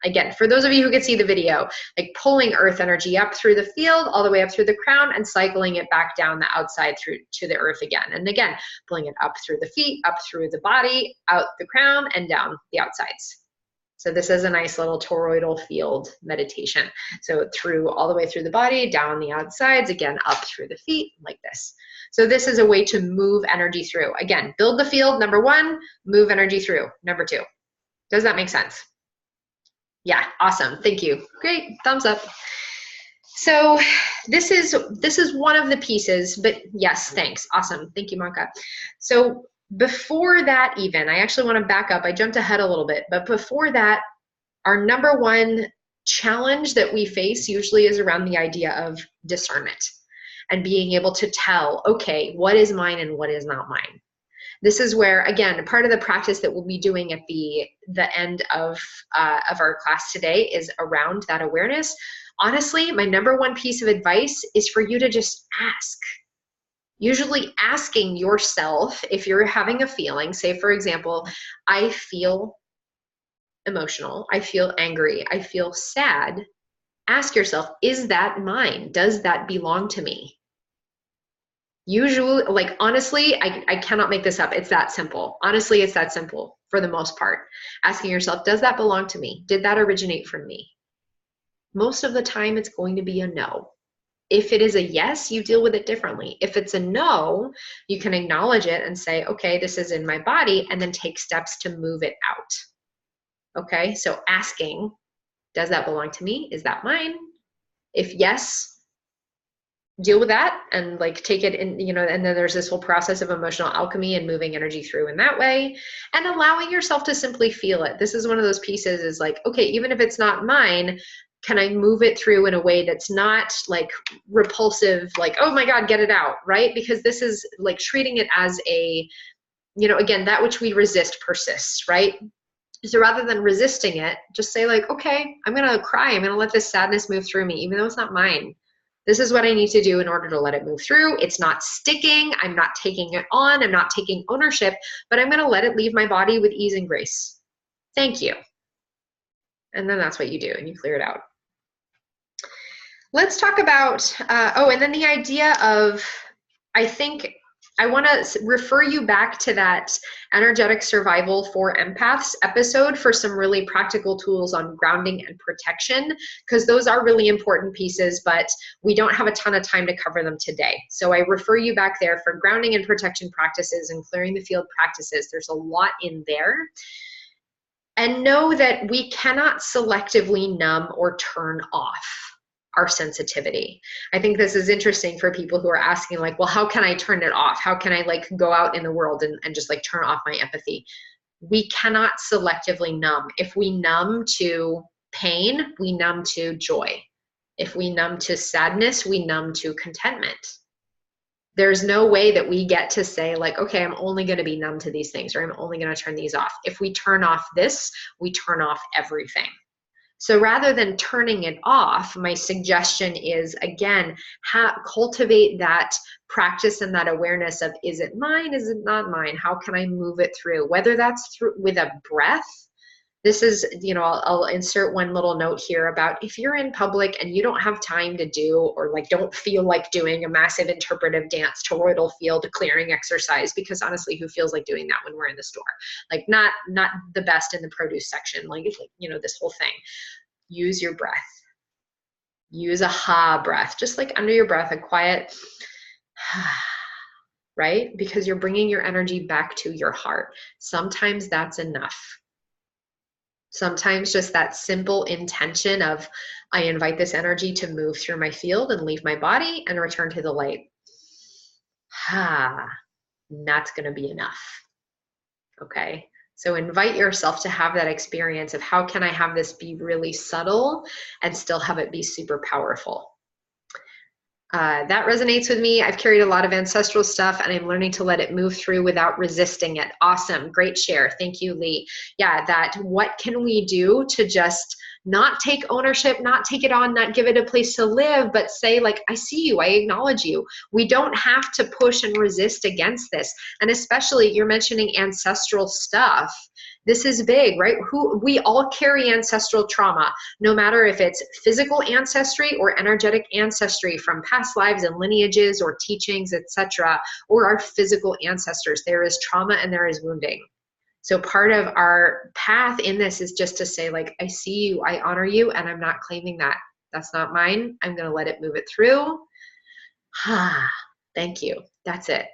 again, for those of you who can see the video, like pulling earth energy up through the field, all the way up through the crown, and cycling it back down the outside through to the earth again. And again, pulling it up through the feet, up through the body, out the crown, and down the outsides. So this is a nice little toroidal field meditation. So all the way through the body, down the outsides, again, up through the feet, like this. So this is a way to move energy through. Again, build the field, number one, move energy through, number two. Does that make sense? Yeah, awesome, thank you. Great, thumbs up. So this is one of the pieces, but yes, thanks, awesome, thank you, Manka. So before that even, I actually want to back up. I jumped ahead a little bit, but before that, our number one challenge that we face usually is around the idea of discernment and being able to tell, okay, what is mine and what is not mine. This is where, again, part of the practice that we'll be doing at the end of our class today is around that awareness. Honestly, my number one piece of advice is for you to just ask. Usually asking yourself, if you're having a feeling, say for example, I feel emotional, I feel angry, I feel sad, ask yourself, is that mine? Does that belong to me? Usually, like honestly, I cannot make this up. It's that simple. Honestly, it's that simple for the most part. Asking yourself, does that belong to me? Did that originate from me? Most of the time, it's going to be a no. If it is a yes, you deal with it differently. If it's a no, you can acknowledge it and say, okay, this is in my body, and then take steps to move it out. Okay, so asking, does that belong to me? Is that mine? If yes, deal with that and like take it in, and then there's this whole process of emotional alchemy and moving energy through in that way and allowing yourself to simply feel it. This is one of those pieces is like, okay, even if it's not mine, can I move it through in a way that's not like repulsive, like, oh my God, get it out, right? Because this is like treating it as a, again, that which we resist persists, right? So rather than resisting it, just say like, okay, I'm going to cry. I'm going to let this sadness move through me, even though it's not mine. This is what I need to do in order to let it move through. It's not sticking. I'm not taking it on. I'm not taking ownership, but I'm going to let it leave my body with ease and grace. Thank you. And then that's what you do, and you clear it out. Let's talk about, and then the idea of, I think I want to refer you back to that energetic survival for empaths episode for some really practical tools on grounding and protection, because those are really important pieces, but we don't have a ton of time to cover them today. So I refer you back there for grounding and protection practices and clearing the field practices. There's a lot in there. And know that we cannot selectively numb or turn off our sensitivity. I think this is interesting for people who are asking like, well, how can I turn it off? How can I like go out in the world and just like turn off my empathy? We cannot selectively numb. If we numb to pain, we numb to joy. If we numb to sadness, we numb to contentment. There's no way that we get to say like, okay, I'm only going to be numb to these things, or I'm only going to turn these off. If we turn off this, we turn off everything. So rather than turning it off, my suggestion is, again, cultivate that practice and that awareness of, is it mine? Is it not mine? How can I move it through? Whether that's through with a breath. This is, I'll insert one little note here about if you're in public and you don't have time to do, or like don't feel like doing a massive interpretive dance toroidal field clearing exercise, because honestly, who feels like doing that when we're in the store? Like not the best in the produce section, like this whole thing. Use your breath. Use a ha breath, just like under your breath, a quiet right? Because you're bringing your energy back to your heart. Sometimes that's enough. Sometimes just that simple intention of, I invite this energy to move through my field and leave my body and return to the light. That's going to be enough. Okay. So invite yourself to have that experience of, how can I have this be really subtle and still have it be super powerful? That resonates with me. I've carried a lot of ancestral stuff and I'm learning to let it move through without resisting it. Awesome. Great share. Thank you, Lee. Yeah, that what can we do to just not take ownership, not take it on, not give it a place to live, but say like, I see you, I acknowledge you. We don't have to push and resist against this. And especially you're mentioning ancestral stuff. This is big, right? We all carry ancestral trauma, no matter if it's physical ancestry or energetic ancestry from past lives and lineages or teachings, etc., or our physical ancestors. There is trauma and there is wounding. So part of our path in this is just to say like, I see you, I honor you, and I'm not claiming that. That's not mine. I'm going to let it move it through. Thank you. That's it.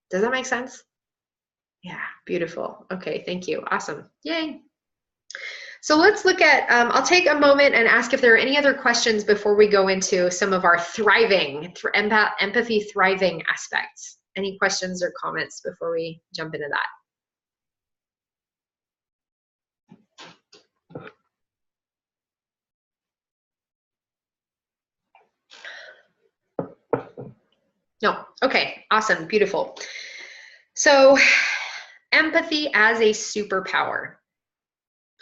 Does that make sense? Yeah, beautiful. Okay, thank you. Awesome. Yay. So let's look at, I'll take a moment and ask if there are any other questions before we go into some of our thriving, empathy thriving aspects. Any questions or comments before we jump into that? No. Okay, awesome, beautiful. So empathy as a superpower.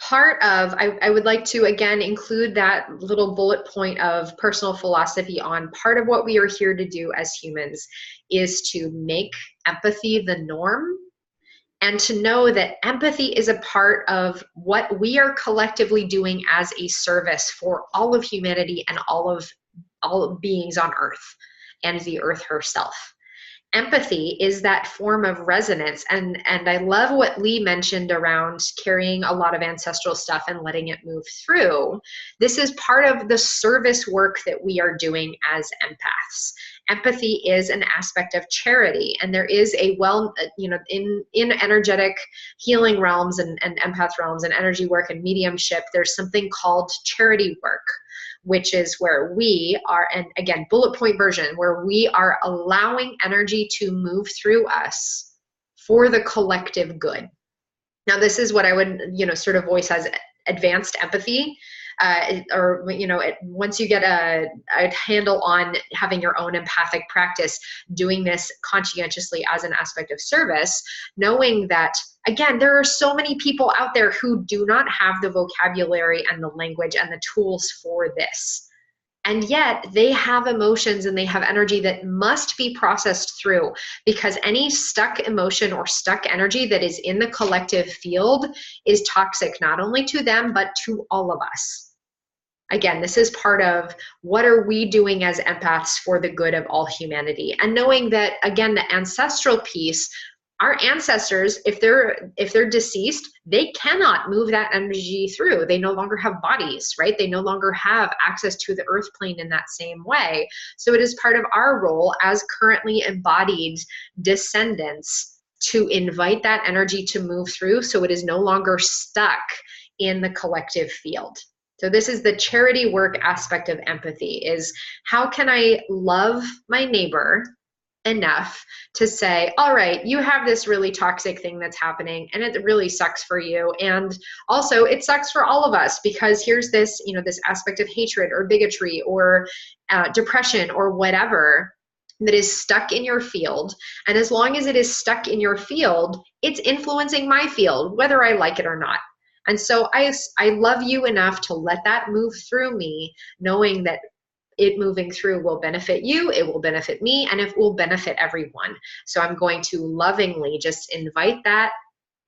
Part of, I would like to again include that little bullet point of personal philosophy on part of what we are here to do as humans is to make empathy the norm, and to know that empathy is a part of what we are collectively doing as a service for all of humanity and all of beings on earth and the earth herself. empathy is that form of resonance. And I love what Lee mentioned around carrying a lot of ancestral stuff and letting it move through. This is part of the service work that we are doing as empaths. Empathy is an aspect of charity, and there is a in energetic healing realms and empath realms and energy work and mediumship, there's something called charity work, which is where we are, and again, bullet point version, where we are allowing energy to move through us for the collective good. Now, this is what I would, sort of voice as advanced empathy. Once you get a handle on having your own empathic practice, doing this conscientiously as an aspect of service, knowing that, again, there are so many people out there who do not have the vocabulary and the language and the tools for this. And yet they have emotions and they have energy that must be processed through, because any stuck emotion or stuck energy that is in the collective field is toxic, not only to them, but to all of us. Again, this is part of what are we doing as empaths for the good of all humanity. And knowing that, again, the ancestral piece, our ancestors, if they're deceased, they cannot move that energy through. They no longer have bodies, right? They no longer have access to the earth plane in that same way. So it is part of our role as currently embodied descendants to invite that energy to move through, so it is no longer stuck in the collective field. So this is the charity work aspect of empathy, is how can I love my neighbor enough to say, all right, you have this really toxic thing that's happening and it really sucks for you. And also it sucks for all of us, because here's this, this aspect of hatred or bigotry or depression or whatever that is stuck in your field. And as long as it is stuck in your field, it's influencing my field, whether I like it or not. And so I love you enough to let that move through me, knowing that it moving through will benefit you, it will benefit me, and it will benefit everyone. So I'm going to lovingly just invite that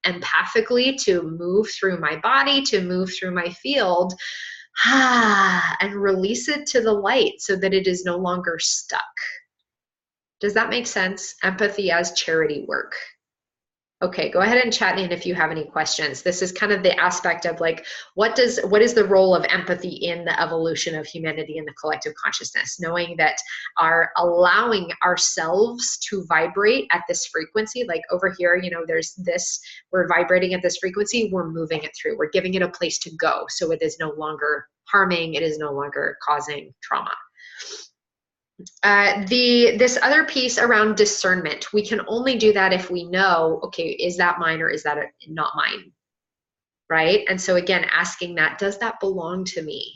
empathically to move through my body, to move through my field, and release it to the light so that it is no longer stuck. Does that make sense? Empathy as charity work. Okay, go ahead and chat in if you have any questions. This is kind of the aspect of like, what is the role of empathy in the evolution of humanity and the collective consciousness? Knowing that are allowing ourselves to vibrate at this frequency, like over here, there's this, we're vibrating at this frequency, we're moving it through, we're giving it a place to go. So it is no longer harming, it is no longer causing trauma. This other piece around discernment, we can only do that if we know, okay, is that mine or is that not mine, right? And so again, asking that, does that belong to me?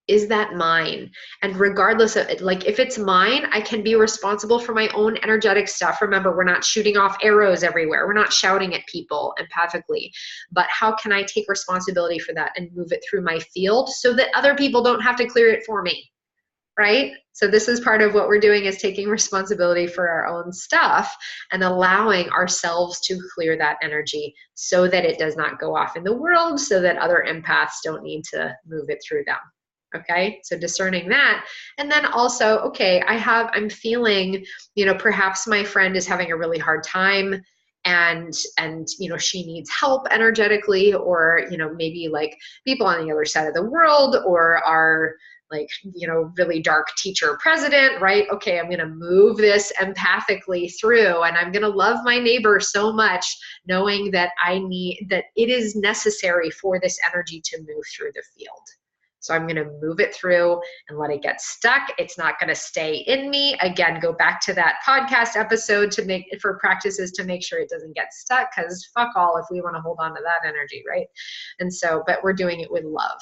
Is that mine? And regardless of it, like if it's mine, I can be responsible for my own energetic stuff. Remember, we're not shooting off arrows everywhere. We're not shouting at people empathically, but how can I take responsibility for that and move it through my field so that other people don't have to clear it for me? Right? So this is part of what we're doing, is taking responsibility for our own stuff and allowing ourselves to clear that energy so that it does not go off in the world, so that other empaths don't need to move it through them. Okay, so discerning that. And then also, okay, I'm feeling, perhaps my friend is having a really hard time and she needs help energetically, or maybe like people on the other side of the world, or are like, really dark teacher president, right? Okay, I'm going to move this empathically through, and I'm going to love my neighbor so much, knowing that that it is necessary for this energy to move through the field. So I'm going to move it through and let it get stuck. It's not going to stay in me. Again, go back to that podcast episode for practices to make sure it doesn't get stuck, because fuck all if we want to hold on to that energy, right? And so, but we're doing it with love.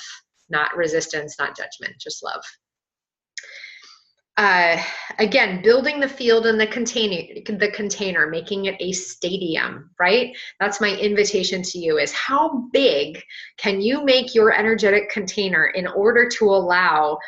Not resistance, not judgment, just love. Again, building the field and the container, making it a stadium, right? That's my invitation to you, is how big can you make your energetic container in order to allow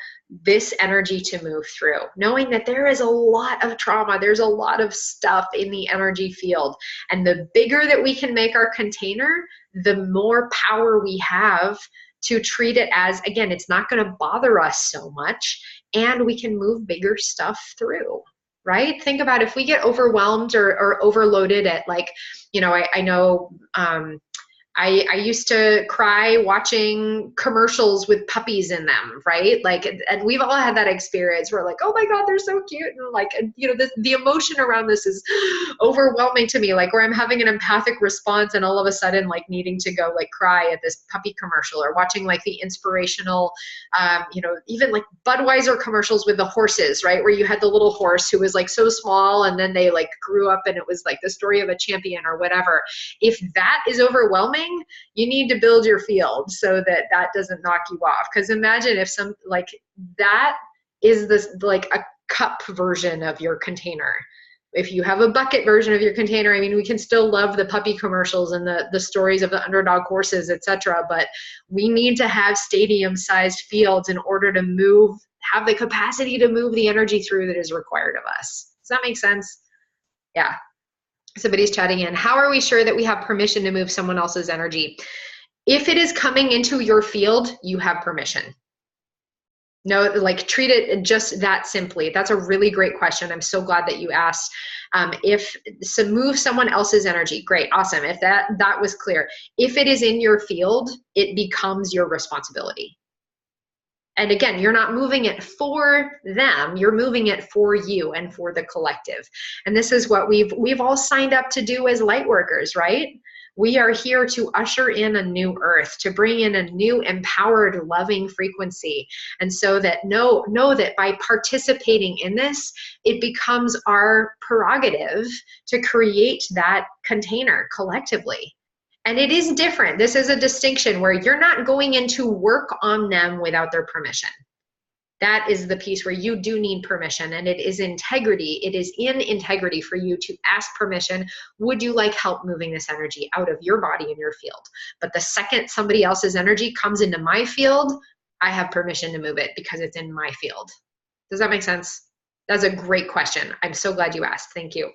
this energy to move through? Knowing that there is a lot of trauma, there's a lot of stuff in the energy field. And the bigger that we can make our container, the more power we have to treat it as, again, it's not going to bother us so much, and we can move bigger stuff through, right? Think about if we get overwhelmed or overloaded at like, I know, I used to cry watching commercials with puppies in them, right? Like, and we've all had that experience where like, oh my God, they're so cute. And like, the emotion around this is overwhelming to me. Like where I'm having an empathic response and all of a sudden like needing to go like cry at this puppy commercial, or watching like the inspirational, even like Budweiser commercials with the horses, right? Where you had the little horse who was like so small and then they like grew up and it was like the story of a champion or whatever. If that is overwhelming, you need to build your field so that that doesn't knock you off. Because imagine if that is this like a cup version of your container. If you have a bucket version of your container, I mean, we can still love the puppy commercials and the stories of the underdog horses, etc. But we need to have stadium-sized fields in order to have the capacity to move the energy through that is required of us. Does that make sense? Yeah. Somebody's chatting in. How are we sure that we have permission to move someone else's energy? If it is coming into your field, you have permission. No, like treat it just that simply. That's a really great question. I'm so glad that you asked. Move someone else's energy, great, awesome. If that was clear. If it is in your field, it becomes your responsibility. And again, you're not moving it for them, you're moving it for you and for the collective. And this is what we've all signed up to do as light workers, right? We are here to usher in a new earth, to bring in a new empowered, loving frequency. And so that know that by participating in this, it becomes our prerogative to create that container collectively. And it is different. This is a distinction where you're not going in to work on them without their permission. That is the piece where you do need permission, and it is integrity. It is in integrity for you to ask permission. Would you like help moving this energy out of your body and your field? But the second somebody else's energy comes into my field, I have permission to move it because it's in my field. Does that make sense? That's a great question. I'm so glad you asked. Thank you.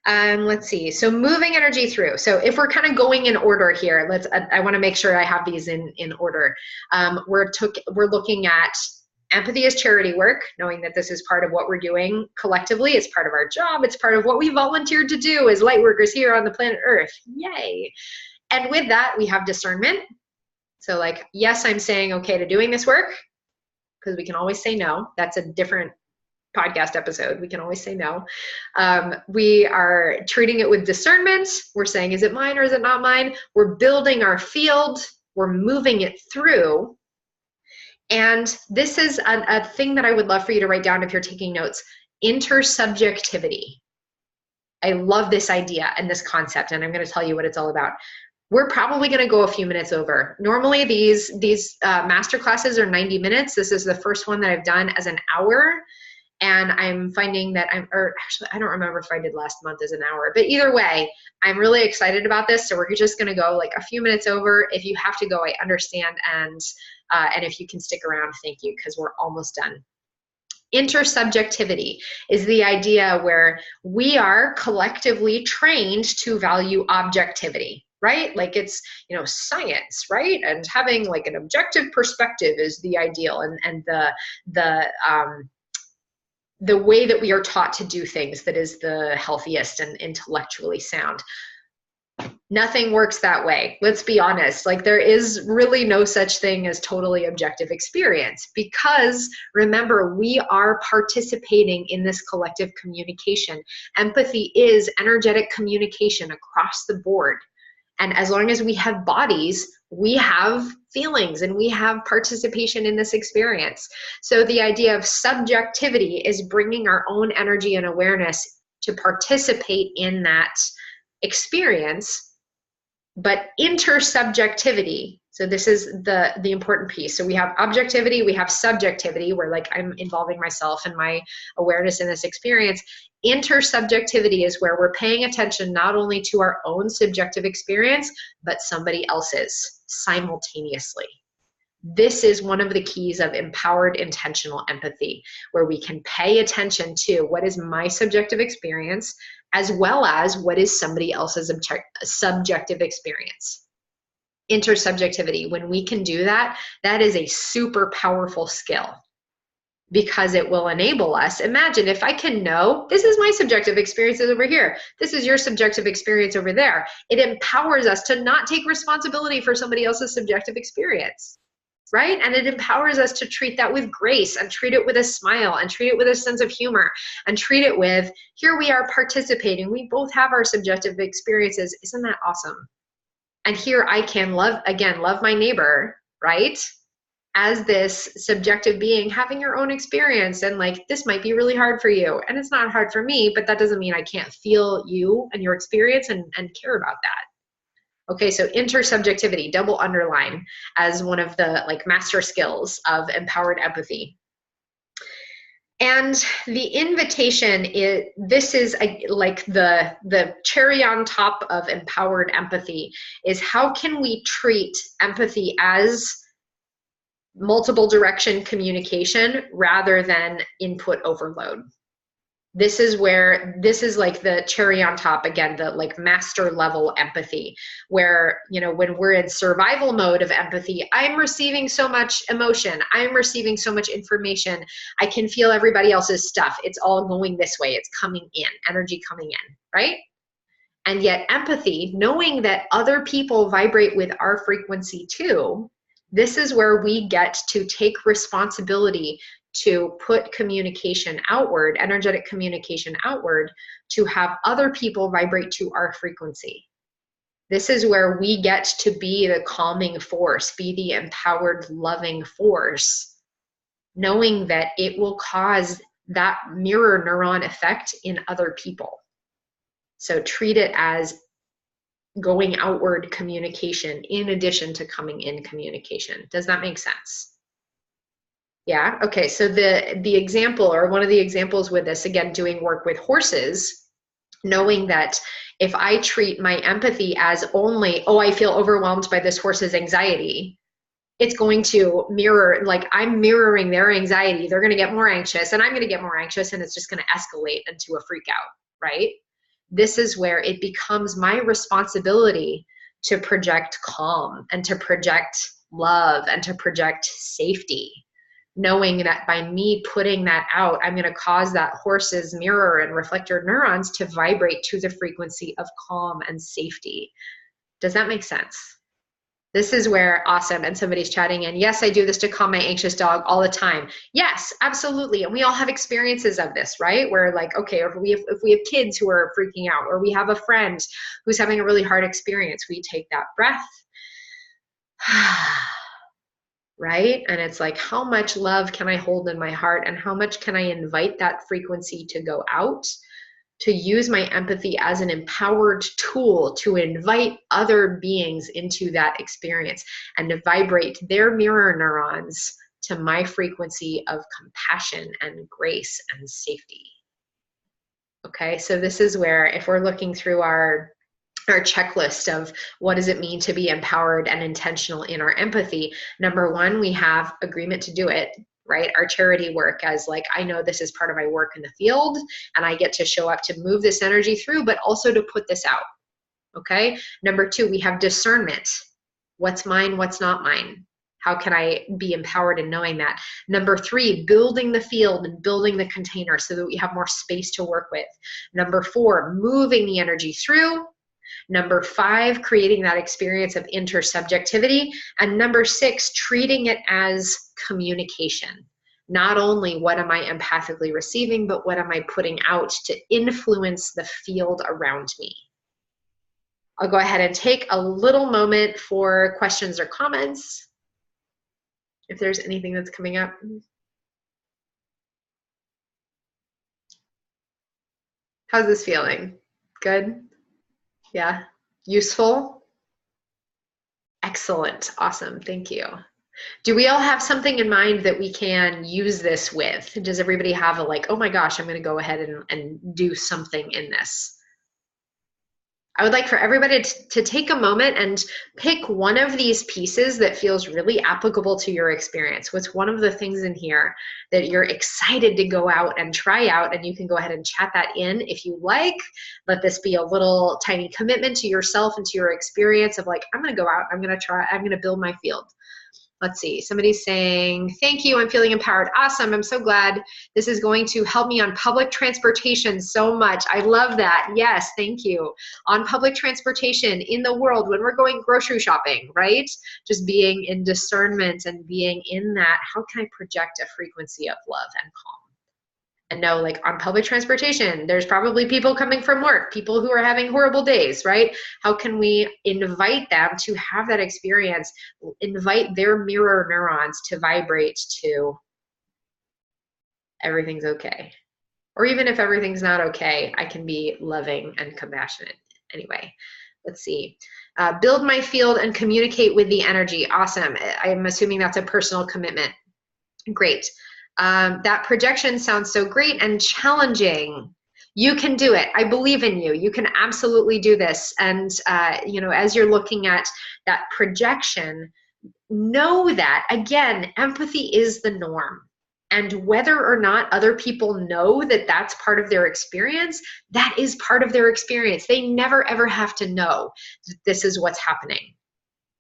Let's see. So moving energy through. So if we're kind of going in order here, I want to make sure I have these in order. We're looking at empathy as charity work, knowing that this is part of what we're doing collectively. It's part of our job. It's part of what we volunteered to do as light workers here on the planet Earth. Yay. And with that, we have discernment. So like, yes, I'm saying okay to doing this work, because we can always say no. That's a different podcast episode. We can always say no. We are treating it with discernment. We're saying, is it mine or is it not mine? We're building our field. We're moving it through. And this is a thing that I would love for you to write down if you're taking notes. Intersubjectivity. I love this idea and this concept, and I'm going to tell you what it's all about. We're probably going to go a few minutes over. Normally these master classes are 90 minutes. This is the first one that I've done as an hour. And I'm finding that actually, I don't remember if I did last month as an hour, but either way, I'm really excited about this. So we're just going to go like a few minutes over. If you have to go, I understand. And if you can stick around, thank you, because we're almost done. Intersubjectivity is the idea where we are collectively trained to value objectivity, right? Like it's, science, right? And having like an objective perspective is the ideal, and the way that we are taught to do things that is the healthiest and intellectually sound. Nothing works that way. Let's be honest. Like there is really no such thing as totally objective experience, because remember, we are participating in this collective communication. Empathy is energetic communication across the board. And as long as we have bodies, we have feelings and we have participation in this experience. So the idea of subjectivity is bringing our own energy and awareness to participate in that experience. But intersubjectivity, so this is the important piece. So we have objectivity, we have subjectivity, where like I'm involving myself and my awareness in this experience. Intersubjectivity is where we're paying attention not only to our own subjective experience, but somebody else's simultaneously. This is one of the keys of empowered intentional empathy, where we can pay attention to what is my subjective experience, as well as what is somebody else's subjective experience. Intersubjectivity, when we can do that, that is a super powerful skill, because it will enable us. Imagine if I can know, this is my subjective experiences over here, this is your subjective experience over there. It empowers us to not take responsibility for somebody else's subjective experience, right? And it empowers us to treat that with grace and treat it with a smile and treat it with a sense of humor and treat it with, here we are participating. We both have our subjective experiences. Isn't that awesome? And here I can love, again, love my neighbor, right? As this subjective being having your own experience, and like, this might be really hard for you and it's not hard for me, but that doesn't mean I can't feel you and your experience and care about that. Okay, so intersubjectivity, double underline as one of the like master skills of empowered empathy. And the invitation is, this is like the cherry on top of empowered empathy, is how can we treat empathy as multiple direction communication rather than input overload. This is where, this is like the cherry on top, again, the like master level empathy, where, you know, when we're in survival mode of empathy, I'm receiving so much emotion, I'm receiving so much information, I can feel everybody else's stuff, it's all going this way, it's coming in, energy coming in, right? And yet empathy, knowing that other people vibrate with our frequency too, this is where we get to take responsibility to put communication outward, energetic communication outward, to have other people vibrate to our frequency. This is where we get to be the calming force, be the empowered, loving force, knowing that it will cause that mirror neuron effect in other people. So treat it as going outward communication in addition to coming in communication. Does that make sense? Yeah, okay, so the example, or one of the examples with this, again, doing work with horses, knowing that if I treat my empathy as only, oh, I feel overwhelmed by this horse's anxiety, it's going to mirror, like I'm mirroring their anxiety, they're gonna get more anxious and I'm gonna get more anxious, and it's just gonna escalate into a freak out, right? This is where it becomes my responsibility to project calm and to project love and to project safety, knowing that by me putting that out, I'm going to cause that horse's mirror and reflector neurons to vibrate to the frequency of calm and safety. Does that make sense? This is where, awesome, and somebody's chatting in, yes, I do this to calm my anxious dog all the time. Yes, absolutely, and we all have experiences of this, right? Where like, okay, if we have kids who are freaking out, or we have a friend who's having a really hard experience, we take that breath, right? And it's like, how much love can I hold in my heart, and how much can I invite that frequency to go out, to use my empathy as an empowered tool to invite other beings into that experience and to vibrate their mirror neurons to my frequency of compassion and grace and safety. Okay, so this is where, if we're looking through our checklist of what does it mean to be empowered and intentional in our empathy, number one, we have agreement to do it, right? Our charity work, as like, I know this is part of my work in the field and I get to show up to move this energy through, but also to put this out. Okay. Number two, we have discernment. What's mine? What's not mine? How can I be empowered in knowing that? Number three, building the field and building the container so that we have more space to work with. Number four, moving the energy through. Number five, creating that experience of intersubjectivity. And number six, treating it as communication. Not only what am I empathically receiving, but what am I putting out to influence the field around me. I'll go ahead and take a little moment for questions or comments, if there's anything that's coming up. How's this feeling? Good? Yeah? Useful? Excellent. Awesome. Thank you. Do we all have something in mind that we can use this with? Does everybody have a like, oh my gosh, I'm going to go ahead and do something in this? I would like for everybody to take a moment and pick one of these pieces that feels really applicable to your experience. What's one of the things in here that you're excited to go out and try out? And you can go ahead and chat that in if you like. Let this be a little tiny commitment to yourself and to your experience of like, I'm going to go out, I'm going to try, I'm going to build my field. Let's see, somebody's saying, thank you, I'm feeling empowered. Awesome, I'm so glad. This is going to help me on public transportation so much. I love that. Yes, thank you. On public transportation in the world when we're going grocery shopping, right? Just being in discernment and being in that, how can I project a frequency of love and calm? And know, like, on public transportation, there's probably people coming from work, people who are having horrible days, right? How can we invite them to have that experience, invite their mirror neurons to vibrate to everything's okay? Or even if everything's not okay, I can be loving and compassionate. Anyway, let's see. Build my field and communicate with the energy. Awesome. I'm assuming that's a personal commitment. Great. That projection sounds so great and challenging. You can do it. I believe in you. You can absolutely do this. And, you know, as you're looking at that projection, know that, again, empathy is the norm. And whether or not other people know that that's part of their experience, that is part of their experience. They never, ever have to know that this is what's happening.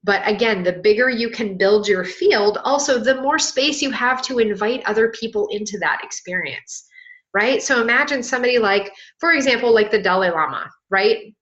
But again, the bigger you can build your field, also the more space you have to invite other people into that experience, right? So imagine somebody like, for example, like the Dalai Lama, right?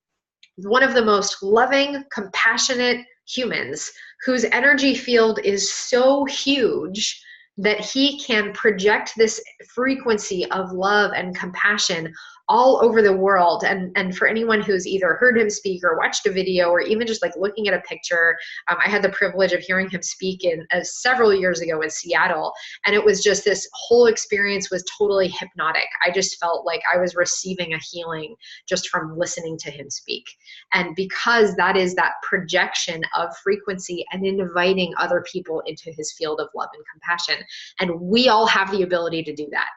One of the most loving, compassionate humans whose energy field is so huge that he can project this frequency of love and compassion all over the world. And for anyone who's either heard him speak or watched a video or even just like looking at a picture, I had the privilege of hearing him speak in several years ago in Seattle. And it was just, this whole experience was totally hypnotic. I just felt like I was receiving a healing just from listening to him speak. And because that is that projection of frequency and inviting other people into his field of love and compassion. And we all have the ability to do that.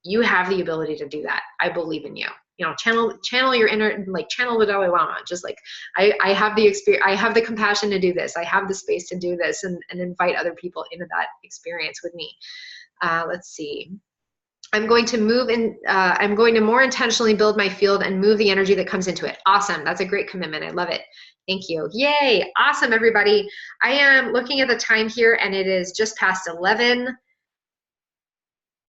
You have the ability to do that. I believe in you. You know, channel your inner, like channel the Dalai Lama. Just like, I have the experience, I have the compassion to do this. I have the space to do this, and invite other people into that experience with me. Let's see. I'm going to move in, I'm going to more intentionally build my field and move the energy that comes into it. Awesome. That's a great commitment. I love it. Thank you. Yay. Awesome, everybody. I am looking at the time here and it is just past 11.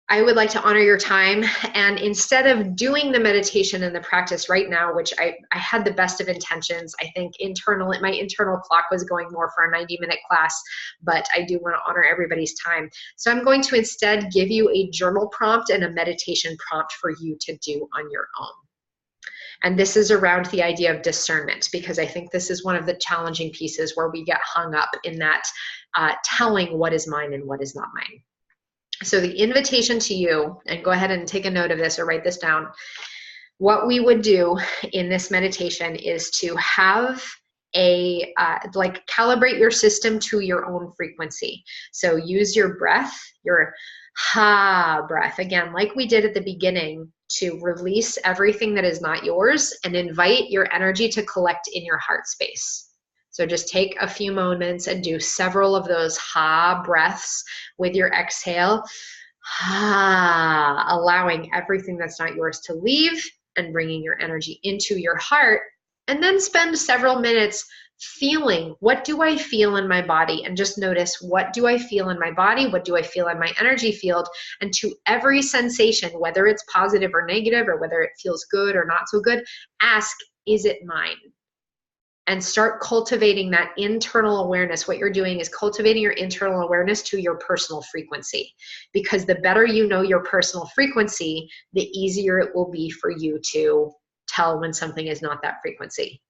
I would like to honor your time, and instead of doing the meditation and the practice right now, which I had the best of intentions, I think my internal clock was going more for a 90-minute class, but I do want to honor everybody's time. So I'm going to instead give you a journal prompt and a meditation prompt for you to do on your own. And this is around the idea of discernment, because I think this is one of the challenging pieces where we get hung up in that telling what is mine and what is not mine. So the invitation to you, and go ahead and take a note of this or write this down. What we would do in this meditation is to have like calibrate your system to your own frequency. So use your breath, your ha breath, again, like we did at the beginning, to release everything that is not yours and invite your energy to collect in your heart space. So just take a few moments and do several of those ha breaths with your exhale, ha, allowing everything that's not yours to leave and bringing your energy into your heart. And then spend several minutes feeling, what do I feel in my body? And just notice, what do I feel in my body? What do I feel in my energy field? And to every sensation, whether it's positive or negative, or whether it feels good or not so good, ask, is it mine? And start cultivating that internal awareness. What you're doing is cultivating your internal awareness to your personal frequency, because the better you know your personal frequency, the easier it will be for you to tell when something is not that frequency.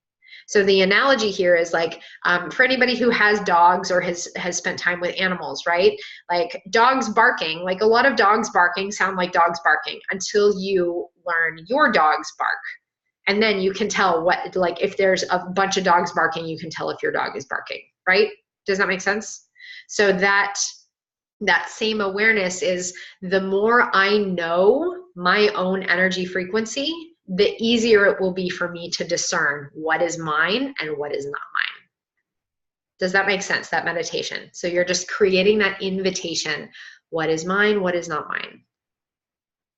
So the analogy here is like, for anybody who has dogs or has spent time with animals, right? Like dogs barking, like a lot of dogs barking sound like dogs barking until you learn your dog's bark. And then you can tell what, like if there's a bunch of dogs barking, you can tell if your dog is barking, right? Does that make sense? So that same awareness is, the more I know my own energy frequency, the easier it will be for me to discern what is mine and what is not mine. Does that make sense, that meditation? So you're just creating that invitation. What is mine? What is not mine?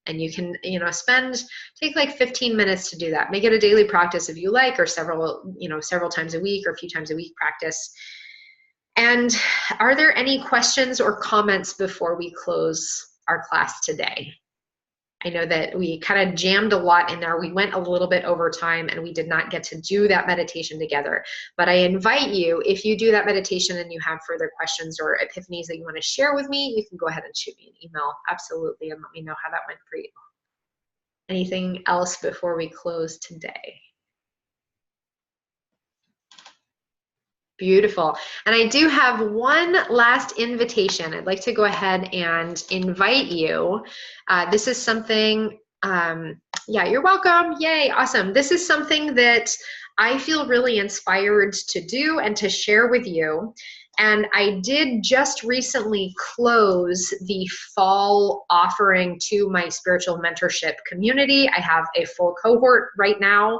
And you can, take like 15 minutes to do that. Make it a daily practice if you like, or several times a week or a few times a week practice. And are there any questions or comments before we close our class today? I know that we kind of jammed a lot in there. We went a little bit over time and we did not get to do that meditation together. But I invite you, if you do that meditation and you have further questions or epiphanies that you want to share with me, you can go ahead and shoot me an email. Absolutely. And let me know how that went for you. Anything else before we close today? Beautiful. And I do have one last invitation. I'd like to go ahead and invite you. This is something, yeah, you're welcome. Yay, awesome. This is something that I feel really inspired to do and to share with you. And I did just recently close the fall offering to my spiritual mentorship community. I have a full cohort right now,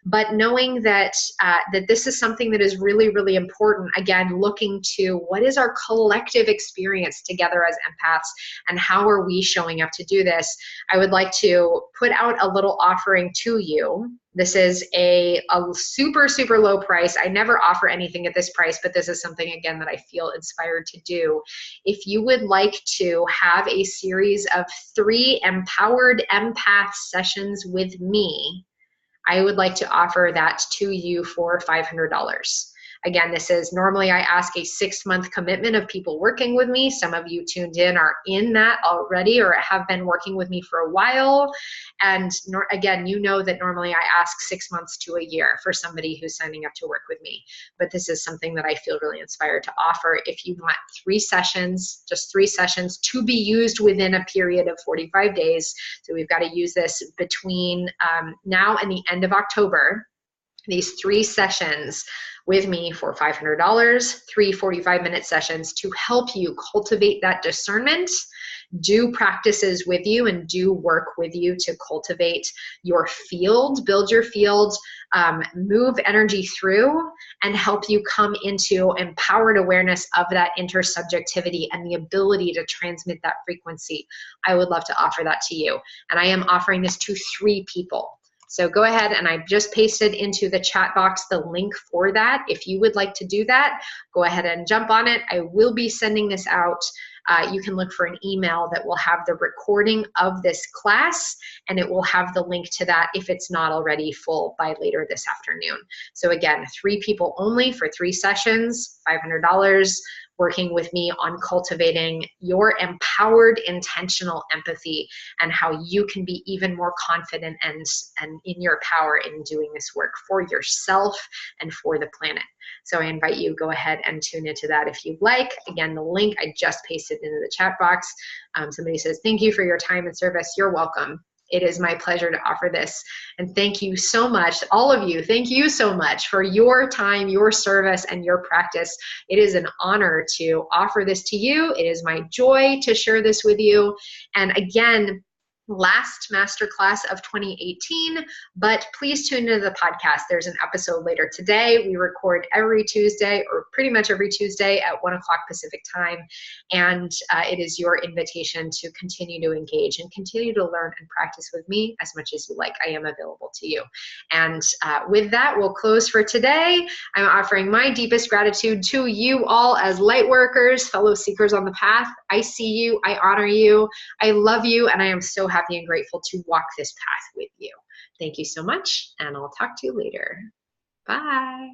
but knowing that that this is something that is really, really important, again, looking to what is our collective experience together as empaths and how are we showing up to do this, I would like to put out a little offering to you. This is a super, super low price. I never offer anything at this price, but this is something, again, that I feel inspired to do. If you would like to have a series of 3 empowered empath sessions with me, I would like to offer that to you for $500. Again, this is normally I ask a 6-month commitment of people working with me. Some of you tuned in are in that already or have been working with me for a while. And again, you know that normally I ask 6 months to a year for somebody who's signing up to work with me. But this is something that I feel really inspired to offer. If you want 3 sessions, just 3 sessions to be used within a period of 45 days. So we've got to use this between now and the end of October. These 3 sessions with me for $500, 3 45-minute sessions to help you cultivate that discernment, do practices with you and do work with you to cultivate your field, build your field, move energy through, and help you come into empowered awareness of that intersubjectivity and the ability to transmit that frequency. I would love to offer that to you. And I am offering this to 3 people. So go ahead, and I just pasted into the chat box the link for that. If you would like to do that, go ahead and jump on it. I will be sending this out. You can look for an email that will have the recording of this class, and it will have the link to that if it's not already full by later this afternoon. So again, 3 people only for 3 sessions, $500. Working with me on cultivating your empowered intentional empathy and how you can be even more confident and in your power in doing this work for yourself and for the planet. So I invite you, go ahead and tune into that if you'd like. Again, the link I just pasted into the chat box. Somebody says, thank you for your time and service. You're welcome. It is my pleasure to offer this. And thank you so much, all of you. Thank you so much for your time, your service, and your practice. It is an honor to offer this to you. It is my joy to share this with you. And again, last masterclass of 2018, but please tune into the podcast. There's an episode later today. We record every Tuesday, or pretty much every Tuesday at 1 o'clock Pacific time. And it is your invitation to continue to engage and continue to learn and practice with me as much as you like. I am available to you. And with that, we'll close for today. I'm offering my deepest gratitude to you all as light workers, fellow seekers on the path. I see you, I honor you, I love you, and I am so happy and grateful to walk this path with you. Thank you so much, and I'll talk to you later. Bye.